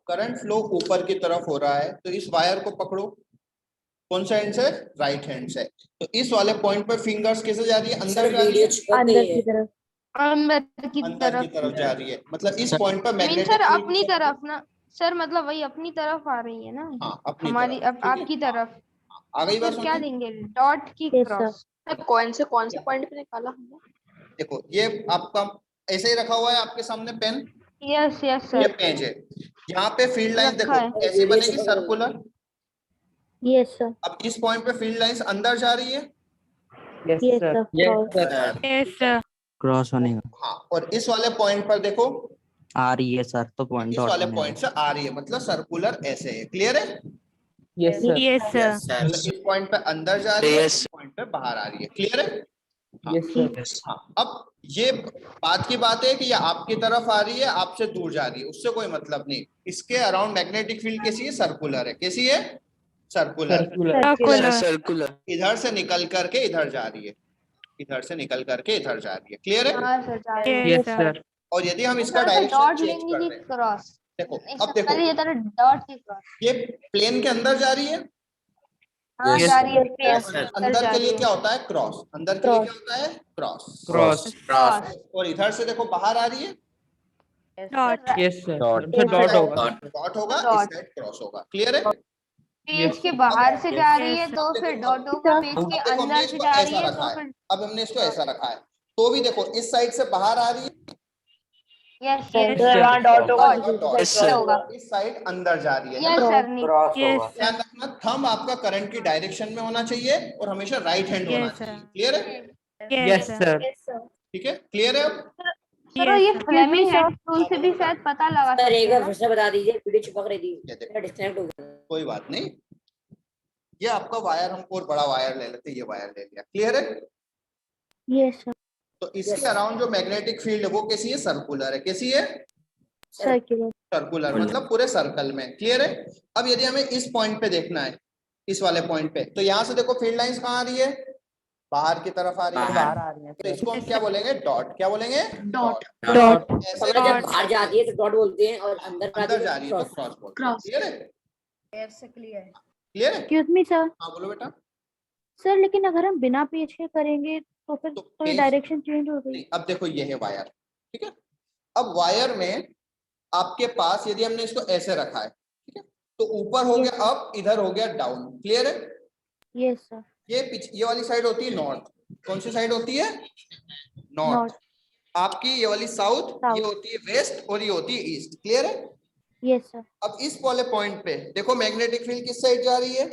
Current flow ऊपर की तरफ हो रहा है, तो इस वायर को पकड़ो, कौन सा हैंड से, राइट हैंड से। तो इस वाले पॉइंट पर फिंगर्स कैसे जा रही है, अंदर जा रही है, अंदर की तरफ, अंदर की तरफ जा रही है, मतलब इस पॉइंट पर मीन मैग्नेटिक सर फील्ड अपनी तरफ ना सर, मतलब वही अपनी तरफ आ रही है ना। हाँ अपनी हमारी तरफ, ठीक है, आपकी तरफ। आ गई बात फिर क्या समझ में? देंगे, डॉट की Yes, क्रॉस। कौन से पॉइंट पे निकाला हमने? देखो ये आपका ऐसे ही रखा हुआ है आपके सामने पेन, यस यस ये सर, पेज है, यहाँ पे फील्ड लाइन रखा देखो है। ऐसे बनेगी सर्कुलर। yes sir, अब इस पॉइंट पे फील्ड लाइंस अंदर जा रही है, yes sir, cross, yes sir, cross होने का हाँ, और इस वाले पॉइंट पर देखो आ रही है सर, तो पॉइंट इस डॉट वाले होने पॉइंट से आ रही है, मतलब सर्कुलर ऐसे है, क्लियर है? yes sir, मतलब इस पॉइंट पे अंदर जा रही है, इस पॉइंट पे बाहर आ रही है, क्लियर है? हाँ, हाँ, अब ये बात की बात है कि ये आपकी तरफ आ रही है, आपसे दूर जा रही है, उससे कोई मतलब नहीं। इसके अराउंड मैग्नेटिक फील्ड कैसी है, सर्कुलर है, कैसी है, सर्कुलर। circular, इधर से निकल करके इधर जा रही है, इधर से निकल करके इधर जा रही है, क्लियर है? हाँ सर, जा रही है। yes sir, और यदि हम इसका सर डायरेक्शन डॉट चेंज लेंगे कर कि दें, क्रॉस? देखो नहीं अब सर, देखो पहले ये तरह डॉट की क्रॉस। ये प्लेन के अंदर जा रही है, हाँ जा रही है, yes पेज sir, अंदर अंदर जा के रही लिए है। क्या होता है, क्रॉस, अंदर के लिए क्या होता है, क्रॉस, क्रॉस और इधर से देखो बाहर आ रही है, डॉट। डॉट होगा, इस डॉट साइड क्रॉस होगा, क्लियर है? पेज के बाहर से जा रही है तो फिर देखो डॉट होगा, पेज अब के देखो हमने अंदर से इसको जा रही ऐसा है रखा तो है, फिर अब हमने इसको ऐसा रखा है, तो भी देखो इस साइड से बाहर आ रही है, यस वहाँ डॉट डॉट, होगा। इस साइड अंदर जा रही है यस ना? सर, ध्यान रखना, थंब आपका करंट की डायरेक्शन में होना चाहिए और हमेशा राइट हैंड होना चाहिए, क्लियर है? ठीक है, क्लियर है? अब सर ये फ्लेमिंग हेड टूल से भी शायद पता लगा सकते हैं ना? फिर से बता दीजिए, वीडियो चिपक रही थी, ये देखो, डिस्कनेक्ट हो गया। कोई बात नहीं, ये आपका वायर, हम और बड़ा वायर ले लेते, ये वायर ले लिया, क्लियर है? yes sir, तो इसके अराउंड जो मैग्नेटिक फील्ड है वो कैसी है, सर्कुलर है, कैसी है, circular, सर्कुलर, मतलब पूरे सर्कल में, क्लियर है? अब यदि हमें इस पॉइंट पे देखना है, इस वाले पॉइंट पे, तो यहाँ से देखो फील्ड लाइंस कहाँ आ रही है, बाहर की तरफ आ रही है, तो इसको हम क्या बोलेंगे, डॉट, क्या बोलेंगे, डॉट। ऐसे जब बाहर जाती है तो डॉट बोलते हैं और अंदर जा रही है तो क्रॉस बोलते हैं, क्लियर है? क्लियर है? excuse me sir, हाँ बोलो बेटा। सर लेकिन अगर हम बिना पेज के करेंगे तो फिर तो तो ये पेज- डायरेक्शन चेंज हो गई। नहीं, अब देखो ये है वायर, ठीक है? अब वायर में आपके पास यदि हमने इसको ऐसे रखा है, ठीक है, तो ऊपर हो गया अप, इधर हो गया डाउन, क्लियर है? yes sir, ये वाली साइड होती है नॉर्थ, कौन सी साइड होती है, नॉर्थ। आपकी ये वाली साउथ, ये होती है वेस्ट, और ये होती है ईस्ट, क्लियर है? yes sir, अब इस वाले पॉइंट पे देखो मैग्नेटिक फील्ड किस साइड जा रही है,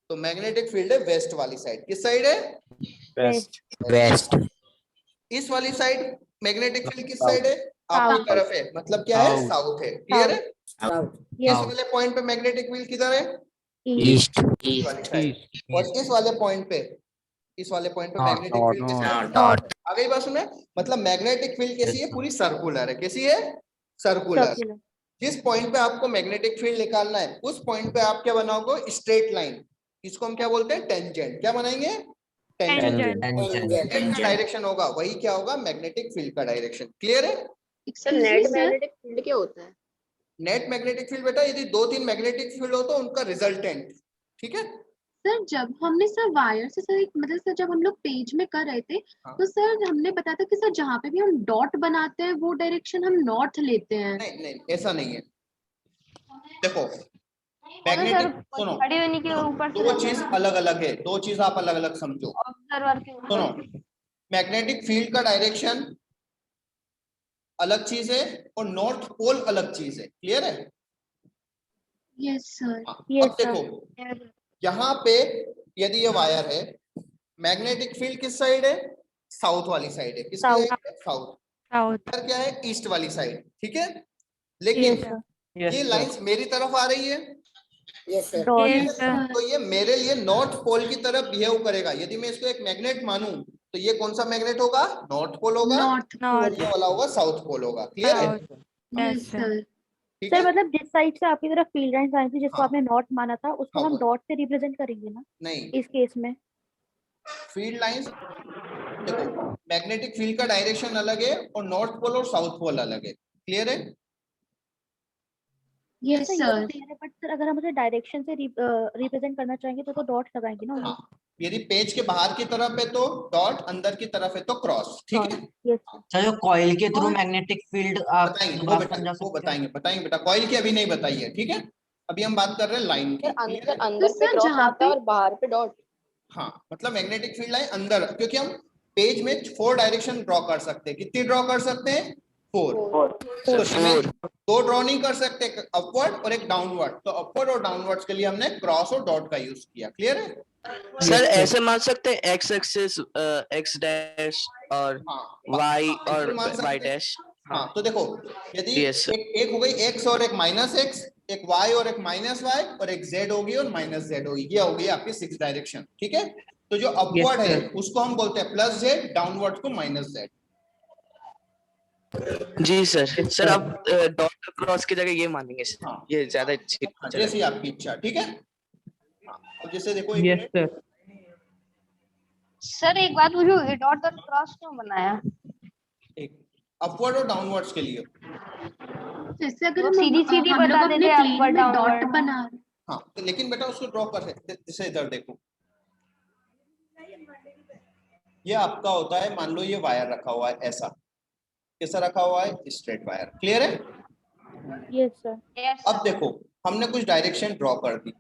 तो मैग्नेटिक फील्ड है वेस्ट वाली साइड, किस साइड है, वेस्ट। इस वाली साइड मैग्नेटिक फील्ड किस साइड है, आपकी तरफ है, मतलब क्या है, साउथ है, क्लियर है? इस वाले पॉइंट पे मैग्नेटिक फील्ड किधर है, ईस्ट। वाली साइड, और इस वाले पॉइंट पे, इस वाले पॉइंट पे मैग्नेटिक फील्ड किस साइड है, नॉर्थ। आ गई बात सुने? मतलब मैग्नेटिक फील्ड कैसी है, पूरी सर्कुलर है, कैसी है, सर्कुलर। circular, जिस पॉइंट पे आपको मैग्नेटिक फील्ड निकालना है, उस पॉइंट पे आप क्या बनाओगे, स्ट्रेट लाइन, इसको हम क्या बोलते हैं, टेंजेंट, क्या बनाएंगे, टेंजेंट का डायरेक्शन होगा, वही क्या होगा, मैग्नेटिक फील्ड का डायरेक्शन, क्लियर है? सर नेट मैग्नेटिक फील्ड क्या होता है? नेट मैग्नेटिक फील्ड बेटा, यदि 2-3 मैग्नेटिक फील्ड हो तो उनका रिजल्टेंट, ठीक है? सर जब हमने सर वायर से सर मतलब सर जब हम लोग पेज में कर रहे थे हाँ। तो सर हमने बताया था कि सर जहाँ पे भी हम डॉट बनाते हैं वो डायरेक्शन हम नॉर्थ लेते हैं। नहीं नहीं, ऐसा नहीं है, देखो सर मैग्नेटिक, सुनो, खड़े होने के ऊपर से दो चीज अलग अलग है, दो चीज आप अलग अलग समझो, ऑब्जर्वर के सुनो, ऊपर। मैग्नेटिक फील्ड का डायरेक्शन अलग चीज है और नॉर्थ पोल अलग चीज है, क्लियर है? Yes sir. हाँ, Yes, अब देखो यहाँ पे यदि ये वायर है, मैग्नेटिक फील्ड किस साइड है, साउथ वाली साइड है, किस South. साइड है, साउथ। वायर क्या है, ईस्ट वाली साइड, ठीक है? लेकिन yes sir, ये लाइंस मेरी तरफ आ रही है, यस सर, dot, तो ये मेरे लिए नॉर्थ पोल की तरफ बिहेव करेगा। यदि मैं इसको एक मैग्नेट मानूं तो ये कौन सा मैग्नेट होगा, नॉर्थ पोल होगा, नॉर्थ और ये वाला होगा साउथ पोल होगा, क्लियर है? Yes sir. ठीक सर है? मतलब जिस साइड से आपकी तरफ फील्ड लाइंस आई थी जिसको हाँ। आपने नॉट माना था उसको हाँ, हम वो- डॉट से रिप्रेजेंट करेंगे ना नहीं, इस केस में। फील्ड लाइंस देखो, मैग्नेटिक फील्ड का डायरेक्शन अलग है और नॉर्थ पोल और साउथ पोल अलग है, क्लियर है? यस सर ये तो सर। क्लियर है, बट सर अगर हम उसे डायरेक्शन से रिप्रेजेंट करना चाहेंगे तो डॉट लगाएंगे ना। हाँ, यदि पेज के बाहर की तरफ है तो डॉट, अंदर की तरफ है तो क्रॉस, ठीक है। Yes sir. सर जो कॉइल के थ्रू और- मैग्नेटिक फील्ड आप बताएंगे वो बात समझा वो सकते हैं? बताएंगे बताएंगे बेटा, कॉइल की अभी नहीं बताई है, ठीक है। अभी हम बात कर रहे हैं लाइन की। सर clear अंदर है? अंदर पे सर, क्रॉस जहाँ आता है पे- और बाहर पे डॉट। हाँ, मतलब मैग्नेटिक फील्ड लाइन अंदर, क्योंकि हम पेज में 4 डायरेक्शन ड्रॉ कर सकते हैं। कितनी ड्रॉ कर सकते हैं? 4। तो इसमें 2 ड्रॉ नहीं कर सकते, एक अपवर्ड और एक डाउनवर्ड। तो अपवर्ड और डाउनवर्ड के लिए हमने क्रॉस और डॉट का यूज किया। क्लियर है? सर ऐसे मान सकते हैं एक्स एक्सिस एक्स डैश और हाँ, वाई हाँ, और बिल्कुल मान वाई सकते हैं। डैश। हाँ, तो देखो, यदि Yes, sir. एक हो गई एक्स और एक माइनस एक्स, एक वाई और एक माइनस वाई, और एक जेड होगी और माइनस जेड होगी, ये होगी आपकी 6 डायरेक्शन, ठीक है। तो जो अपवर्ड है उसको हम बोलते हैं प्लस जेड, डाउनवर्ड को माइनस जेड। जी सर। सर अब डॉट क्रॉस की जगह ये मानेंगे सर। हाँ, ये ज्यादा अच्छी जैसी आपकी इच्छा, ठीक है। हाँ, अब जैसे देखो, एक मिनट। सर एक बात पूछो, डॉट और क्रॉस क्यों बनाया? एक अपवर्ड और डाउनवर्ड्स के लिए। जैसे अगर वो हम सीधी हम बता लोग अपने देते प्लेन upward, में डॉट downward। बना हाँ, तो लेकिन बेटा उसको ड्रॉ कर सकते, जैसे इधर देखो, ये आपका होता है, मान लो ये वायर रखा हुआ है ऐसा, कैसा रखा हुआ है? Straight wire. क्लियर है? Yes sir. अब देखो, हमने कुछ डायरेक्शन ड्रॉ कर दी।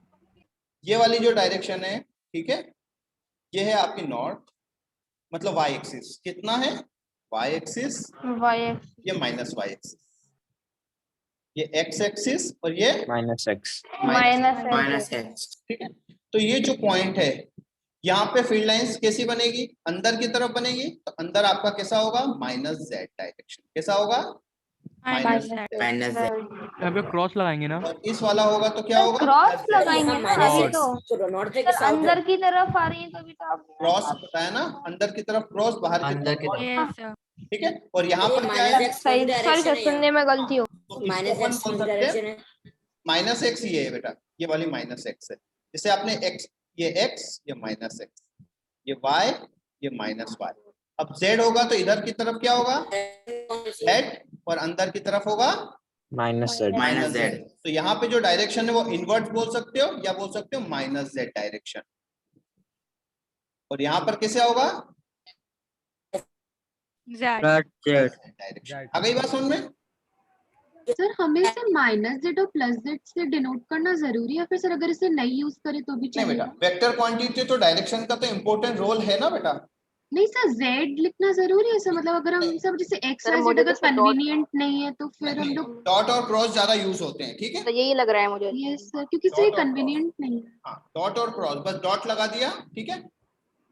ये वाली जो डायरेक्शन है, ठीक है, ये है आपकी नॉर्थ, मतलब वाई एक्सिस। कितना है वाई एक्सिस? वाई ये माइनस वाई एक्सिस, ये एक्स एक्सिस, और ये माइनस एक्स। Minus x. ठीक है। तो ये जो पॉइंट है, यहाँ पे फील्ड लाइंस कैसी बनेगी? अंदर की तरफ बनेगी। तो अंदर आपका कैसा होगा? Minus Z direction. कैसा होगा? माइनस। Minus Z. यहाँ पे क्रॉस लगाएंगे ना? और इस वाला होगा तो क्या होगा? क्रॉस लगाएंगे ना माइनस अभी एक्स तो। तो नॉर्थ है कि सर साउथ अंदर है? की तरफ आ रही है तो भी तो आप क्रॉस बताया ना, अंदर की तरफ क्रॉस, बाहर की अंदर तरफ की cross, ठीक है। और यहाँ ये पर क्या माइनस है? एक्स कौन सी सॉरी डायरेक्शन सर, है? सुनने में गलती हो। तो इसको माइनस अपन एक्स बोल कौन सी सकते डायरेक्शन हैं, है? माइनस एक्स ये है बेटा, ये वाली माइनस एक्स है। जैसे आपने एक्स, ये एक्स, ये माइनस एक्स, ये वाई, ये माइनस वाई। अब जेड होगा तो इधर की तरफ क्या होगा? जेड, और अंदर की तरफ होगा माइनस जेड। Minus Z. तो यहाँ पे जो डायरेक्शन है वो इनवर्ट बोल सकते हो, या बोल सकते हो माइनस जेड डायरेक्शन। और यहाँ पर कैसे होगा? जेड। डायरेक्शन। आ गई बात समझ में? सर हमें इसे माइनस जेड और प्लस जेड से डिनोट करना जरूरी है फिर सर, अगर इसे नहीं यूज करे तो भी नहीं बेटा, चलेगा? वेक्टर क्वांटिटी तो डायरेक्शन का तो इम्पोर्टेंट रोल है ना बेटा। नहीं सर, जेड लिखना जरूरी है सर, मतलब अगर हम सब जैसे एक्स सर, वाई जेड मुझे अगर तो सर कन्वीनियंट नहीं है तो फिर हम लोग। डॉट और क्रॉस ज्यादा यूज होते हैं, ठीक है। तो यही लग रहा है मुझे। यस सर, क्योंकि सर ये Dot और कन्वीनियंट नहीं है। हाँ, डॉट और क्रॉस, बस डॉट लगा दिया, ठीक है।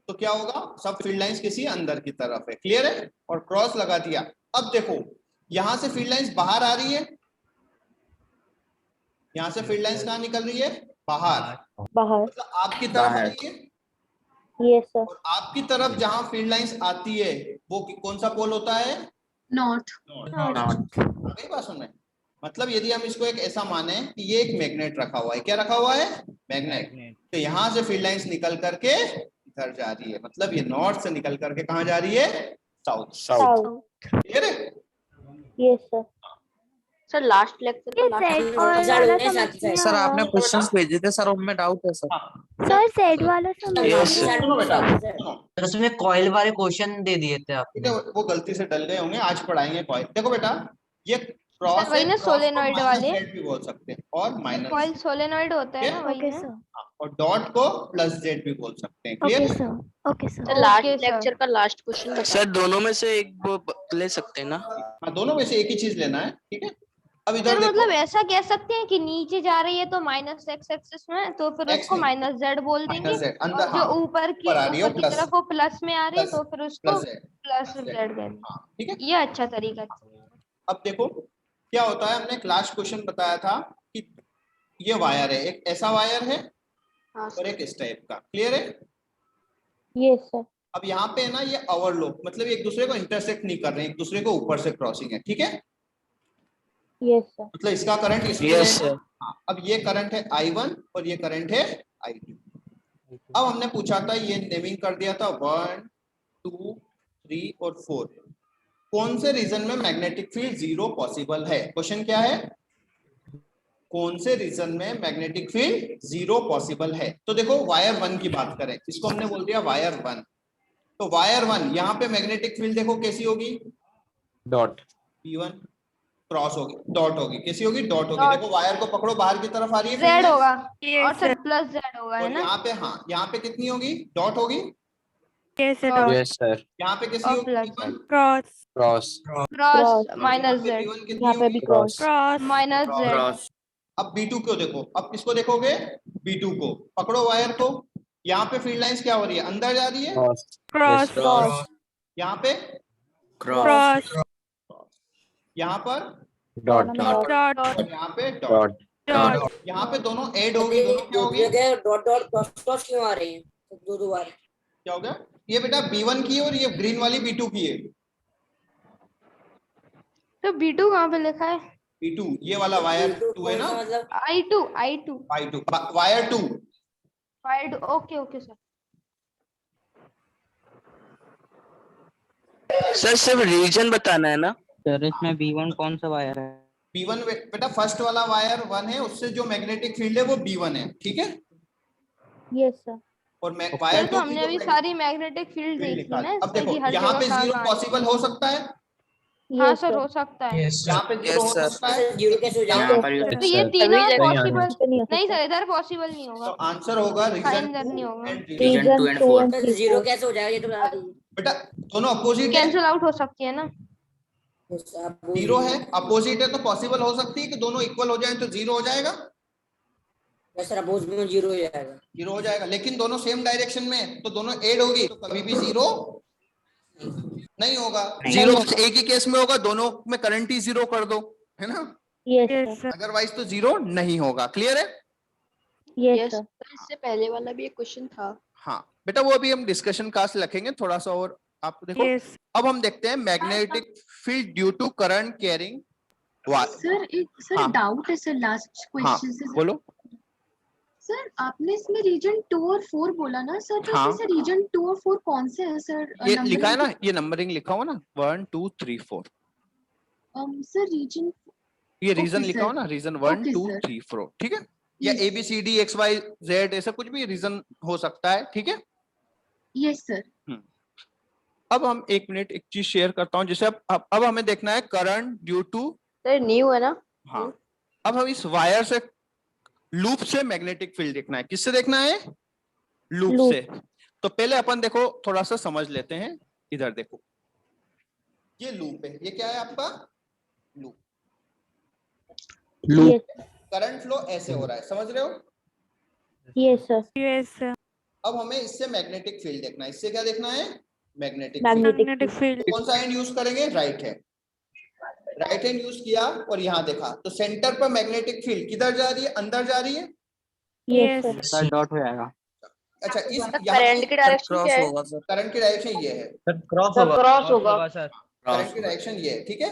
तो क्या होगा? सब फील्ड लाइंस किसी अंदर की तरफ है। क्लियर है? और क्रॉस लगा दिया। अब देखो, यहां से फील्ड लाइंस बाहर आ रही है, यहां से फील्ड लाइंस कहाँ निकल रही है? बाहर, बाहर। मतलब आपकी तरफ आ रही है। Yes sir. और आपकी तरफ जहां फील्ड लाइंस आती है वो कौन सा पोल होता है? नॉर्थ। आगे बात सुन रहे हैं? मतलब यदि हम इसको एक ऐसा माने कि ये एक मैग्नेट रखा हुआ है, क्या रखा हुआ है? मैग्नेट। तो यहाँ से फील्ड लाइंस निकल करके इधर जा रही है, मतलब ये नॉर्थ से निकल करके कहाँ जा रही है? साउथ। साउथ। क्लियर है? Yes sir. Sir last lecture का सेट लास्ट वाला समझ नहीं सर आपने क्वेश्चंस भेजे थे सर, उनमें डाउट है सर। सर सेट वाला समझ Yes, नहीं sir. आया। सुनो बेटा, सुनो, सर उसमें कॉइल वाले क्वेश्चन दे दिए थे ठीक आपने। है, वो गलती से डल गए होंगे, आज पढ़ाएंगे कॉइल। देखो बेटा, ये क्रॉस वही ना सोलेनॉइड वाले? भी बोल सकते हैं, और कॉइल माइनस, सोलेनॉइड होता है ना, वही ओके ना? सर। और डॉट को प्लस जेड भी बोल सकते हैं। Okay clear? Sir. Okay sir. Sir last Okay, sir. Lecture का लास्ट क्वेश्चन बता। सर दोनों में से एक वो ले सकते हैं ना? हाँ, दोनों में से एक ही चीज लेना है, ठीक है। अब इधर सर देखो, मतलब ऐसा कह सकते हैं कि नीचे जा रही है तो माइनस एक्स एक्सिस में, तो फिर X उसको नहीं, माइनस जेड बोल देंगे। माइनस जेड और अंदर, जो हाँ, ऊपर की ऊपर आ रही है प्लस, तरफ वो प्लस में आ रही है प्लस, तो फिर उसको plus Z, plus plus Z कह देंगे। हाँ, ठीक है। ये अच्छा तरीका है। अब देखो क्या होता है, हमने क्लास क्वेश्चन बताया था कि ये वायर है, एक ऐसा वायर है हाँ और एक इस टाइप का। क्लियर है? Yes sir. अब यहाँ पे है ना, ये ओवरलोप, मतलब एक दूसरे को इंटरसेक्ट नहीं कर रहे हैं, एक दूसरे को ऊपर से क्रॉसिंग है, ठीक है। Yes sir. मतलब इसका करंट इसमें Yes, है। sir. हाँ, अब ये करंट है I1 और ये करंट है I2। अब हमने पूछा था, ये नेमिंग कर दिया था 1 2 3 और 4, कौन से रीजन में मैग्नेटिक फील्ड 0 पॉसिबल है? क्वेश्चन क्या है? कौन से रीजन में मैग्नेटिक फील्ड 0 पॉसिबल है। तो देखो वायर 1 की बात करें, इसको हमने बोल दिया वायर 1। तो वायर 1 यहाँ पे मैग्नेटिक फील्ड देखो कैसी होगी, डॉट P1 क्रॉस होगी, डॉट होगी, कैसी होगी, डॉट होगी। Dot. देखो वायर को पकड़ो, बाहर की तरफ आ रही है जेड field होगा Yes, और सर sir. प्लस जेड होगा है और ना। यहाँ पे, हाँ यहाँ पे कितनी होगी, डॉट होगी। Yes, sir. Dot. Dot. Yes sir यहाँ पे कैसी और होगी, plus P1, Cross. Cross cross minus यहाँ पे जेड P1 कितनी यहाँ पे होगी, भी cross. Cross. Minus Z. Cross अब B2 को देखो, अब किसको देखोगे, B2 को पकड़ो वायर को। यहाँ पे फील्ड लाइंस क्या हो रही है, अंदर जा रही है, क्रॉस Cross. क्रॉस यहाँ पे, क्रॉस Cross. यहाँ पर, डॉट Dot. और यहाँ पे डॉट। Dot Dot. यहाँ पे दोनों ऐड होगी, दोनों क्या होगी, डॉट डॉट क्रॉस क्रॉस क्यों आ रहे हैं दो बार? क्या हो गया, ये बेटा B1 की है और ये ग्रीन वाली B2 की है। तो B2 कहाँ पे लिखा है? B2 ये वाला वायर 2 है ना, मतलब I2 I2 wire 2। Okay okay sir. Sir सिर्फ रीजन बताना है ना। सर इसमें B1 कौन सा वायर है? B1 बेटा फर्स्ट वाला वायर 1 है, उससे जो मैग्नेटिक फील्ड है वो B1 है, ठीक है। Yes, sir. और सर वायर 2 तो हमने अभी सारी मैग्नेटिक फील्ड देखी लिखा ना, है। अब इसमें देखो कि हर यहाँ पे जगह 0 कहाँ पॉसिबल हो सकता है, हाँ Yes, सर sir. हो सकता है। यहाँ पे 0 हो सकता है। जीरो कैसे हो यहाँ जाएगा? पर ही तो ये सर तीनों सभी जगह पॉसिबल यहाँ पे नहीं हो नहीं सकता. सर, इधर पॉसिबल नहीं तो होगा। आंसर होगा रीजन इधर नहीं 2 होगा। And region. Region Region 2 and 2 4. and तो 3, जीरो 4. कैसे हो जाएगा ये तो बता दीजिए। बेटा दोनों अपोजिट है, कैंसिल आउट हो सकती है ना। आप बोल 0 दीजिए। है, अपोजिट है तो पॉसिबल हो सकती है कि दोनों इक्वल हो जाए तो 0 हो जाएगा, या सर अपोज में जीरो हो जाएगा। 0 हो जाएगा। लेकिन दोनों सेम डायरेक्शन में है तो दोनों ऐड होगी तो कभी भी 0 नहीं होगा। नहीं 0 होगा. एक ही केस में होगा, दोनों में करंट ही 0 कर दो, है ना, Yes, sir. अदरवाइज तो 0 नहीं होगा। क्लियर है। Yes, yes sir. इससे पहले वाला भी एक क्वेश्चन था। हाँ बेटा वो अभी हम डिस्कशन क्लास रखेंगे थोड़ा सा और, आप देखो। Yes. अब हम देखते हैं magnetic field due to current carrying. Sir एक सर हाँ. डाउट है सर लास्ट हाँ क्वेश्चन से। बोलो। सर आपने इसमें रीजन 2 और 4 बोला ना सर, तो हाँ. इसमें से रीजन 2 और 4 कौन से हैं सर? ये लिखा है ना, ये नंबरिंग लिखा हुआ ना 1 2 3 4, सर रीजन ये रीजन Okay, लिखा sir. हुआ ना, रीजन 1 Okay, 2 sir. 3 4, ठीक है। या ABCD XY Z ऐसा कुछ भी रीजन हो सकता है, ठीक है। Yes sir. अब हम एक मिनट एक चीज शेयर करता हूँ, जैसे अब हमें देखना है current due to, sir new है ना। हाँ अब हम इस वायर से लूप से मैग्नेटिक फील्ड देखना है। किससे देखना है, लूप Loop. से। तो पहले अपन देखो थोड़ा सा समझ लेते हैं, इधर देखो ये लूप है, ये क्या है आपका लूप। Yes, करंट फ्लो ऐसे हो रहा है, समझ रहे हो। yes, sir. Yes, sir. अब हमें इससे मैग्नेटिक फील्ड देखना है, इससे क्या देखना है, मैग्नेटिक Magnetic field. कौन सा हैंड यूज करेंगे, right hand. Right hand use किया और यहाँ देखा तो सेंटर पर मैग्नेटिक फील्ड किधर जा रही है, अंदर जा रही है। Yes, sir. सर डॉट हो जाएगा। अच्छा इस करंट की डायरेक्शन क्या है? होगा सर। करंट की डायरेक्शन ये है, क्रॉस क्रॉस होगा। सर करंट की डायरेक्शन ये है, ठीक है।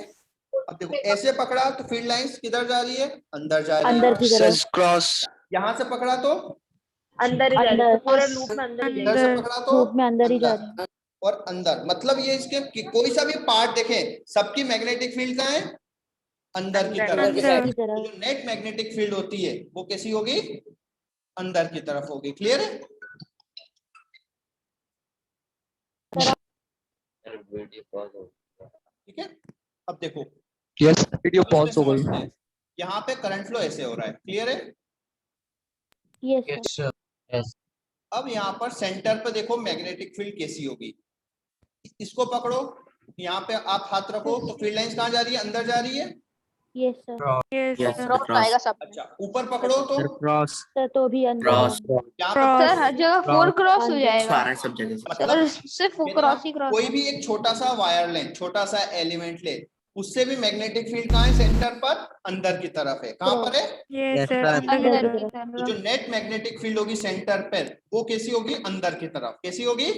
अब देखो ऐसे पकड़ा तो फील्ड लाइंस किधर जा रही है, अंदर जा रही अंदर है। की तरफ. क्रॉस यहाँ से पकड़ा तो अंदर ही जा रही है, अंदर. पूरे लूप में अंदर ही जा रही है। इधर से अंदर पकड़ा तो लूप में अंदर ही जा अंदर। रही है. और अंदर मतलब ये इसके कोई सा भी पार्ट देखें सबकी मैग्नेटिक फील्ड कहाँ है, अंदर की तरफ। अंदर की तो तरफ. जो नेट मैग्नेटिक फील्ड होती है वो कैसी होगी, अंदर की तरफ होगी। क्लियर है। ठीक है। अब देखो यस वीडियो पॉज हो गई। समझते हैं। यहाँ पे करंट फ्लो ऐसे हो रहा है, क्लियर है। Yes, sir. अब यहाँ पर सेंटर पे देखो मैग्नेटिक फील्ड कैसी होगी, इसको पकड़ो, यहाँ पे आप हाथ रखो तो फील्ड लाइंस कहाँ जा रही है, अंदर जा रही है। Yes, sir. Yes, Yes, sir. Cross आएगा सब में। अच्छा ऊपर पकड़ो तो क्रॉस Sir, तो भी अंदर. क्रॉस यहाँ Cross. पे सर हर जगह 4 क्रॉस हो अंदर. जाएगा। सारे सब जगह से। मतलब सर सिर्फ क्रॉस ही क्रॉस। कोई भी एक छोटा सा वायर लें, छोटा सा एलिमेंट ले, उससे भी मैग्नेटिक फील्ड कहाँ है, सेंटर पर अंदर की तरफ है। कहाँ पर है, Yes, sir. sir. अंदर अंदर की की तरफ. तो जो तरफ। नेट मैग्नेटिक फील्ड होगी सेंटर पर वो कैसी होगी, अंदर की तरफ। कैसी होगी,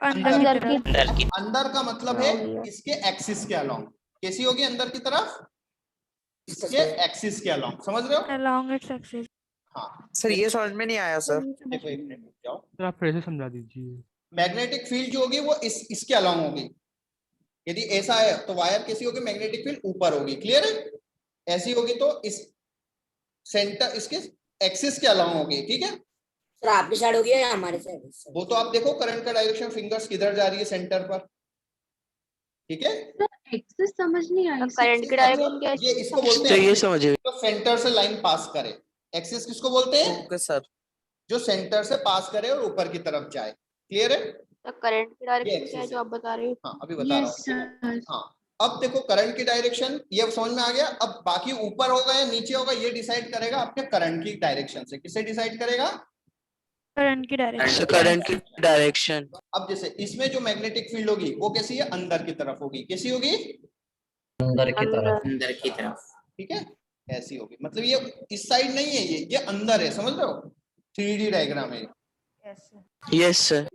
अंदर की तरफ. अंदर का मतलब है इसके एक्सिस के अलोंग। कैसी होगी, अंदर की तरफ, इसके एक्सिस के अलोंग। समझ रहे हो। Along its axis. हाँ सर ये समझ में नहीं आया सर। देखो एक मिनट रुक जाओ। सर आप फिर से समझा दीजिए। मैग्नेटिक फील्ड जो होगी वो इसके अलोंग होगी। यदि ऐसा है तो वायर कैसी होगी, मैग्नेटिक फील्ड ऊपर होगी। क्लियर है। ऐसी होगी तो इस सेंटर इसके एक्सिस के अलावा होगी, ठीक है। सर आपकी साइड हो गया या हमारे साइड? वो तो आप देखो करंट का डायरेक्शन फिंगर्स किधर जा रही है, सेंटर पर, ठीक है। एक्सेस समझ नहीं आई करंट की डायरेक्शन क्या ये इसको बोलते तो ये हैं समझिए। जो सेंटर से लाइन पास करे। एक्सिस किसको बोलते हैं? Okay sir. जो सेंटर से पास करे और ऊपर की तरफ जाए। क्लियर है? तो करंट की डायरेक्शन axis क्या है है। जो आप बता रहे हो? हाँ अभी बता रहा यस हूँ। सर। हाँ अब देखो करंट की डायरेक्शन ये समझ में आ गया। अब बाकी ऊपर होगा या नीचे होगा ये डिसाइड करेगा आपके करंट की डायरेक्शन से। किससे डिसाइड करेगा? करंट की डायरेक्शन। करंट की डायरेक्शन। अब जैसे इसमें जो मैग्नेटिक फील्ड होगी वो कैसी है? अंदर की तरफ होगी। कैसी होगी? अंदर अंदर की तरफ। ठीक है, ऐसी होगी। मतलब ये इस साइड नहीं है, ये अंदर है, समझ रहे हो? 3D डायग्राम है। Yes sir.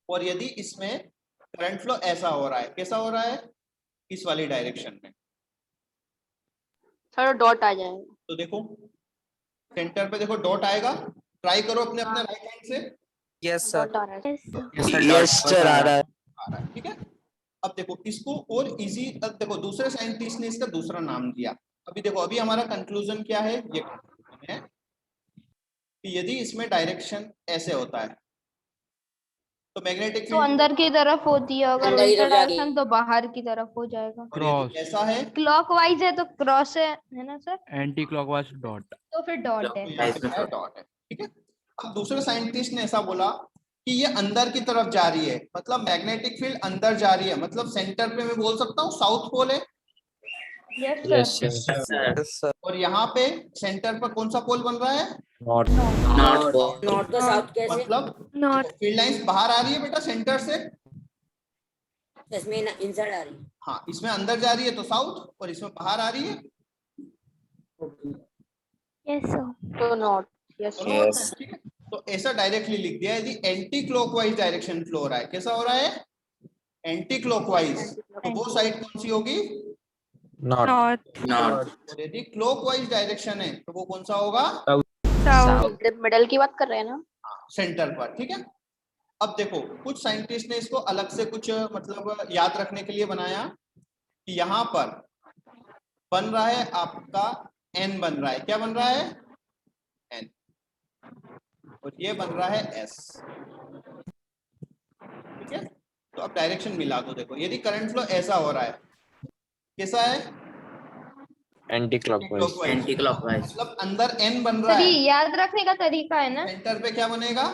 और यदि इसमें करंट फ्लो ऐसा हो रहा है, कैसा हो रहा है? इस वाली डायरेक्शन में, थोड़ा डॉट आ जाएगा। तो देखो सेंटर पे देखो डॉट आएगा। ट्राई करो अपने अपने राइट हैंड से। Yes sir. डॉट आ रहा है। यस सर आ रहा है। आ रहा है, ठीक है। अब देखो इसको और इजी, अब देखो दूसरे साइंटिस्ट ने इसका दूसरा नाम दिया। अभी देखो अभी हमारा कंक्लूजन क्या है? ये conclusion है कि यदि इसमें डायरेक्शन ऐसे होता है तो मैग्नेटिक तो फील्ड अंदर की तरफ होती है, अगर अंदर ही उल्टा तो जाएगी। डायरेक्शन तो बाहर की तरफ हो जाएगा। क्रॉस ऐसा है क्लॉकवाइज है तो क्रॉस है ना सर? Anti clockwise dot. तो फिर डॉट है। तो यहाँ पे है, डॉट है, ठीक है। अब दूसरे साइंटिस्ट ने ऐसा बोला कि ये अंदर की तरफ जा रही है, मतलब मैग्नेटिक फील्ड अंदर जा रही है, मतलब सेंटर पे मैं बोल सकता हूँ साउथ पोल है। Yes sir. Yes sir. और यहाँ पे सेंटर पर कौन सा पोल बन रहा है? नॉर्थ का साउथ कैसे? मतलब नॉट। फील्ड लाइंस बाहर आ रही है बेटा सेंटर से। इसमें इनसाइड आ रही है। हाँ इसमें अंदर जा रही है तो साउथ, और इसमें बाहर आ रही है यस सर। तो नॉट। यस तो north है, ठीक है। तो ऐसा डायरेक्टली लिख दिया। यदि एंटी क्लॉकवाइज डायरेक्शन फ्लो हो रहा है, कैसा हो रहा है? एंटी क्लॉकवाइज, तो वो साइड कौन सी होगी? नॉट। और यदि क्लॉकवाइज डायरेक्शन है तो वो कौन सा होगा? मिडल की बात कर रहे हैं ना? सेंटर पर, ठीक है। अब देखो कुछ साइंटिस्ट ने इसको अलग से कुछ मतलब याद रखने के लिए बनाया कि यहाँ पर बन रहा है आपका एन, बन रहा है, क्या बन रहा है? एन। और ये बन रहा है एस, ठीक है। तो अब डायरेक्शन मिला दो। देखो यदि करंट फ्लो ऐसा हो रहा है, कैसा है? Anti clockwise. मतलब अंदर एन बन रहा सर ये है, याद रखने का तरीका है ना? सेंटर पे क्या बनेगा?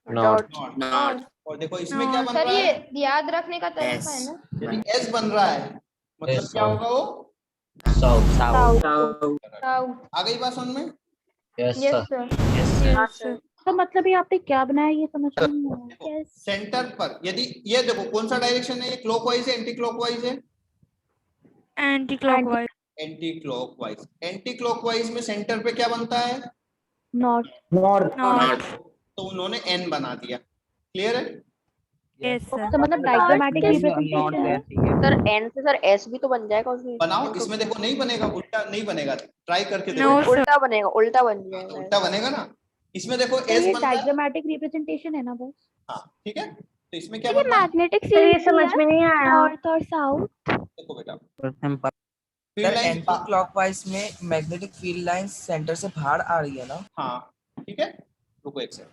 नॉट। नॉट। और देखो इसमें क्या बन सर रहा ये है? याद रखने का तरीका है ना? यदि एस बन रहा है मतलब क्या होगा? वो साउथ। आ गई बात समझ में? Yes sir. तो मतलब ये आपने क्या बनाया ये समझ में नहीं आया। यस। सेंटर पर यदि ये देखो कौन सा डायरेक्शन है? ये क्लॉकवाइज है एंटी क्लॉकवाइज है? Anti clockwise. Anti clockwise. Anti clockwise में सेंटर पे क्या बनता है? नॉट। तो उन्होंने एन बना दिया। क्लियर है? Yes sir. तो मतलब डायग्रामेटिक रिप्रेजेंटेशन है। सर एन से सर एस भी तो बन जाएगा उसमें। बनाओ। इसमें देखो नहीं बनेगा, उल्टा नहीं बनेगा। ट्राई करके No, देखो। उल्टा बनेगा, उल्टा बन जाएगा। उल्टा बनेगा ना। इसमें देखो तो एस ये बन रहा है। डायग्रामेटिक रिप्रेजेंटेशन है ना बस। हाँ ठीक है। तो इसमें क्या बन रहा है? मैग्नेटिक सर ये फील्ड समझ में नहीं आया। नॉर्थ और साउथ। देखो बेटा sir field line, anti clockwise में मैग्नेटिक फील्ड लाइन सेंटर से बाहर आ रही है ना? हाँ ठीक है। रुको एक सेकंड,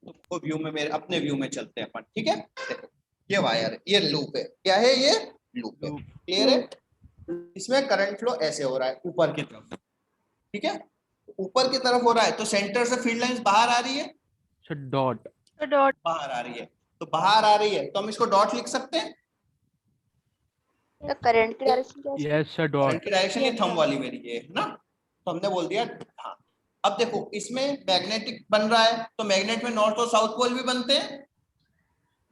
तुमको व्यू में, मेरे अपने व्यू में चलते हैं अपन, ठीक है। देखो ये वायर है, ये लूप है। क्या है? ये लूप है। क्लियर है? इसमें करंट फ्लो ऐसे हो रहा है ऊपर की तरफ, ठीक है। ऊपर की तरफ हो रहा है तो सेंटर से फील्ड लाइंस बाहर आ रही है, डॉट। बाहर आ रही है। तो बाहर आ रही है तो हम इसको डॉट लिख सकते हैं। करंट की डायरेक्शन क्या है? Yes sir current dot. की डायरेक्शन ये थंब वाली मेरी ये है ना, तो हमने बोल दिया हाँ। अब देखो इसमें मैग्नेटिक बन रहा है तो मैग्नेट में नॉर्थ और साउथ पोल भी बनते हैं।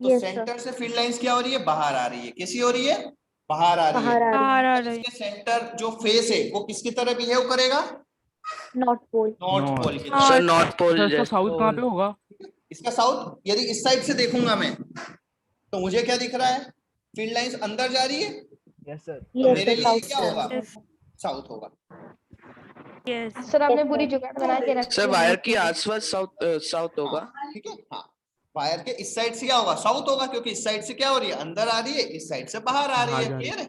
तो Yes, सेंटर से फील्ड लाइंस क्या हो रही है? बाहर आ रही है। कैसी हो रही है? बाहर आ रही है। बाहर इसके सेंटर जो फेस है वो किसकी तरह बिहेव करेगा? North pole. North North. Pole की सर तरह। नॉर्थ पोल सर इसका साउथ कहाँ पे होगा? इसका साउथ यदि इस साइड से देखूंगा मैं तो मुझे क्या दिख रहा है? फील्ड लाइंस अंदर जा रही है। Yes sir. तो मेरे लिए क्या होगा? साउथ होगा। सर आपने पूरी जुगाड़ बना के रखी सर है। वायर की आसपास साउथ होगा। ठीक है हाँ। वायर के इस साइड से क्या होगा? साउथ होगा, क्योंकि इस साइड से क्या हो रही है? अंदर आ रही है, इस साइड से बाहर आ रही है। क्लियर है?